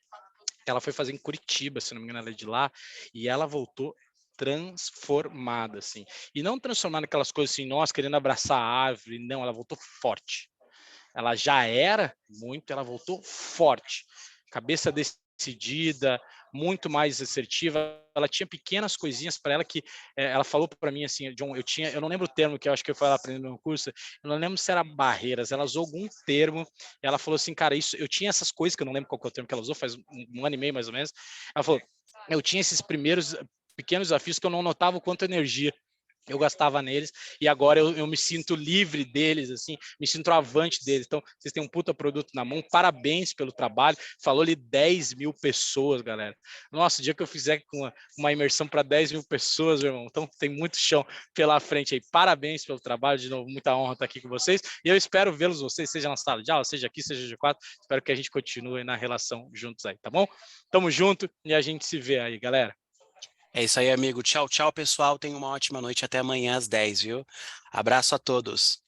ela foi fazer em Curitiba, se não me engano, ela é de lá, e ela voltou transformada, assim. E não transformada naquelas coisas assim, nós querendo abraçar a árvore, não, ela voltou forte. Ela já era muito, ela voltou forte, cabeça decidida, muito mais assertiva. Ela tinha pequenas coisinhas para ela que ela falou para mim assim, John, eu não lembro o termo que eu acho que eu fui aprendendo no curso, eu não lembro se era barreiras, ela usou algum termo, e ela falou assim, cara, isso, eu tinha essas coisas que eu não lembro qual que é o termo que ela usou, faz um ano e meio mais ou menos. Ela falou, eu tinha esses primeiros pequenos desafios que eu não notava o quanto energia eu gastava neles, e agora eu me sinto livre deles, assim, me sinto avante deles. Então, vocês têm um puta produto na mão, parabéns pelo trabalho. Falou-lhe 10 mil pessoas, galera. Nossa, o dia que eu fizer com uma imersão para 10 mil pessoas, meu irmão, então tem muito chão pela frente aí. Parabéns pelo trabalho, de novo, muita honra estar aqui com vocês, e eu espero vê-los vocês, seja na sala de aula, seja aqui, seja de quatro. Espero que a gente continue na relação juntos aí, tá bom? Tamo junto e a gente se vê aí, galera. É isso aí, amigo. Tchau, tchau, pessoal. Tenha uma ótima noite. Até amanhã às 10, viu? Abraço a todos.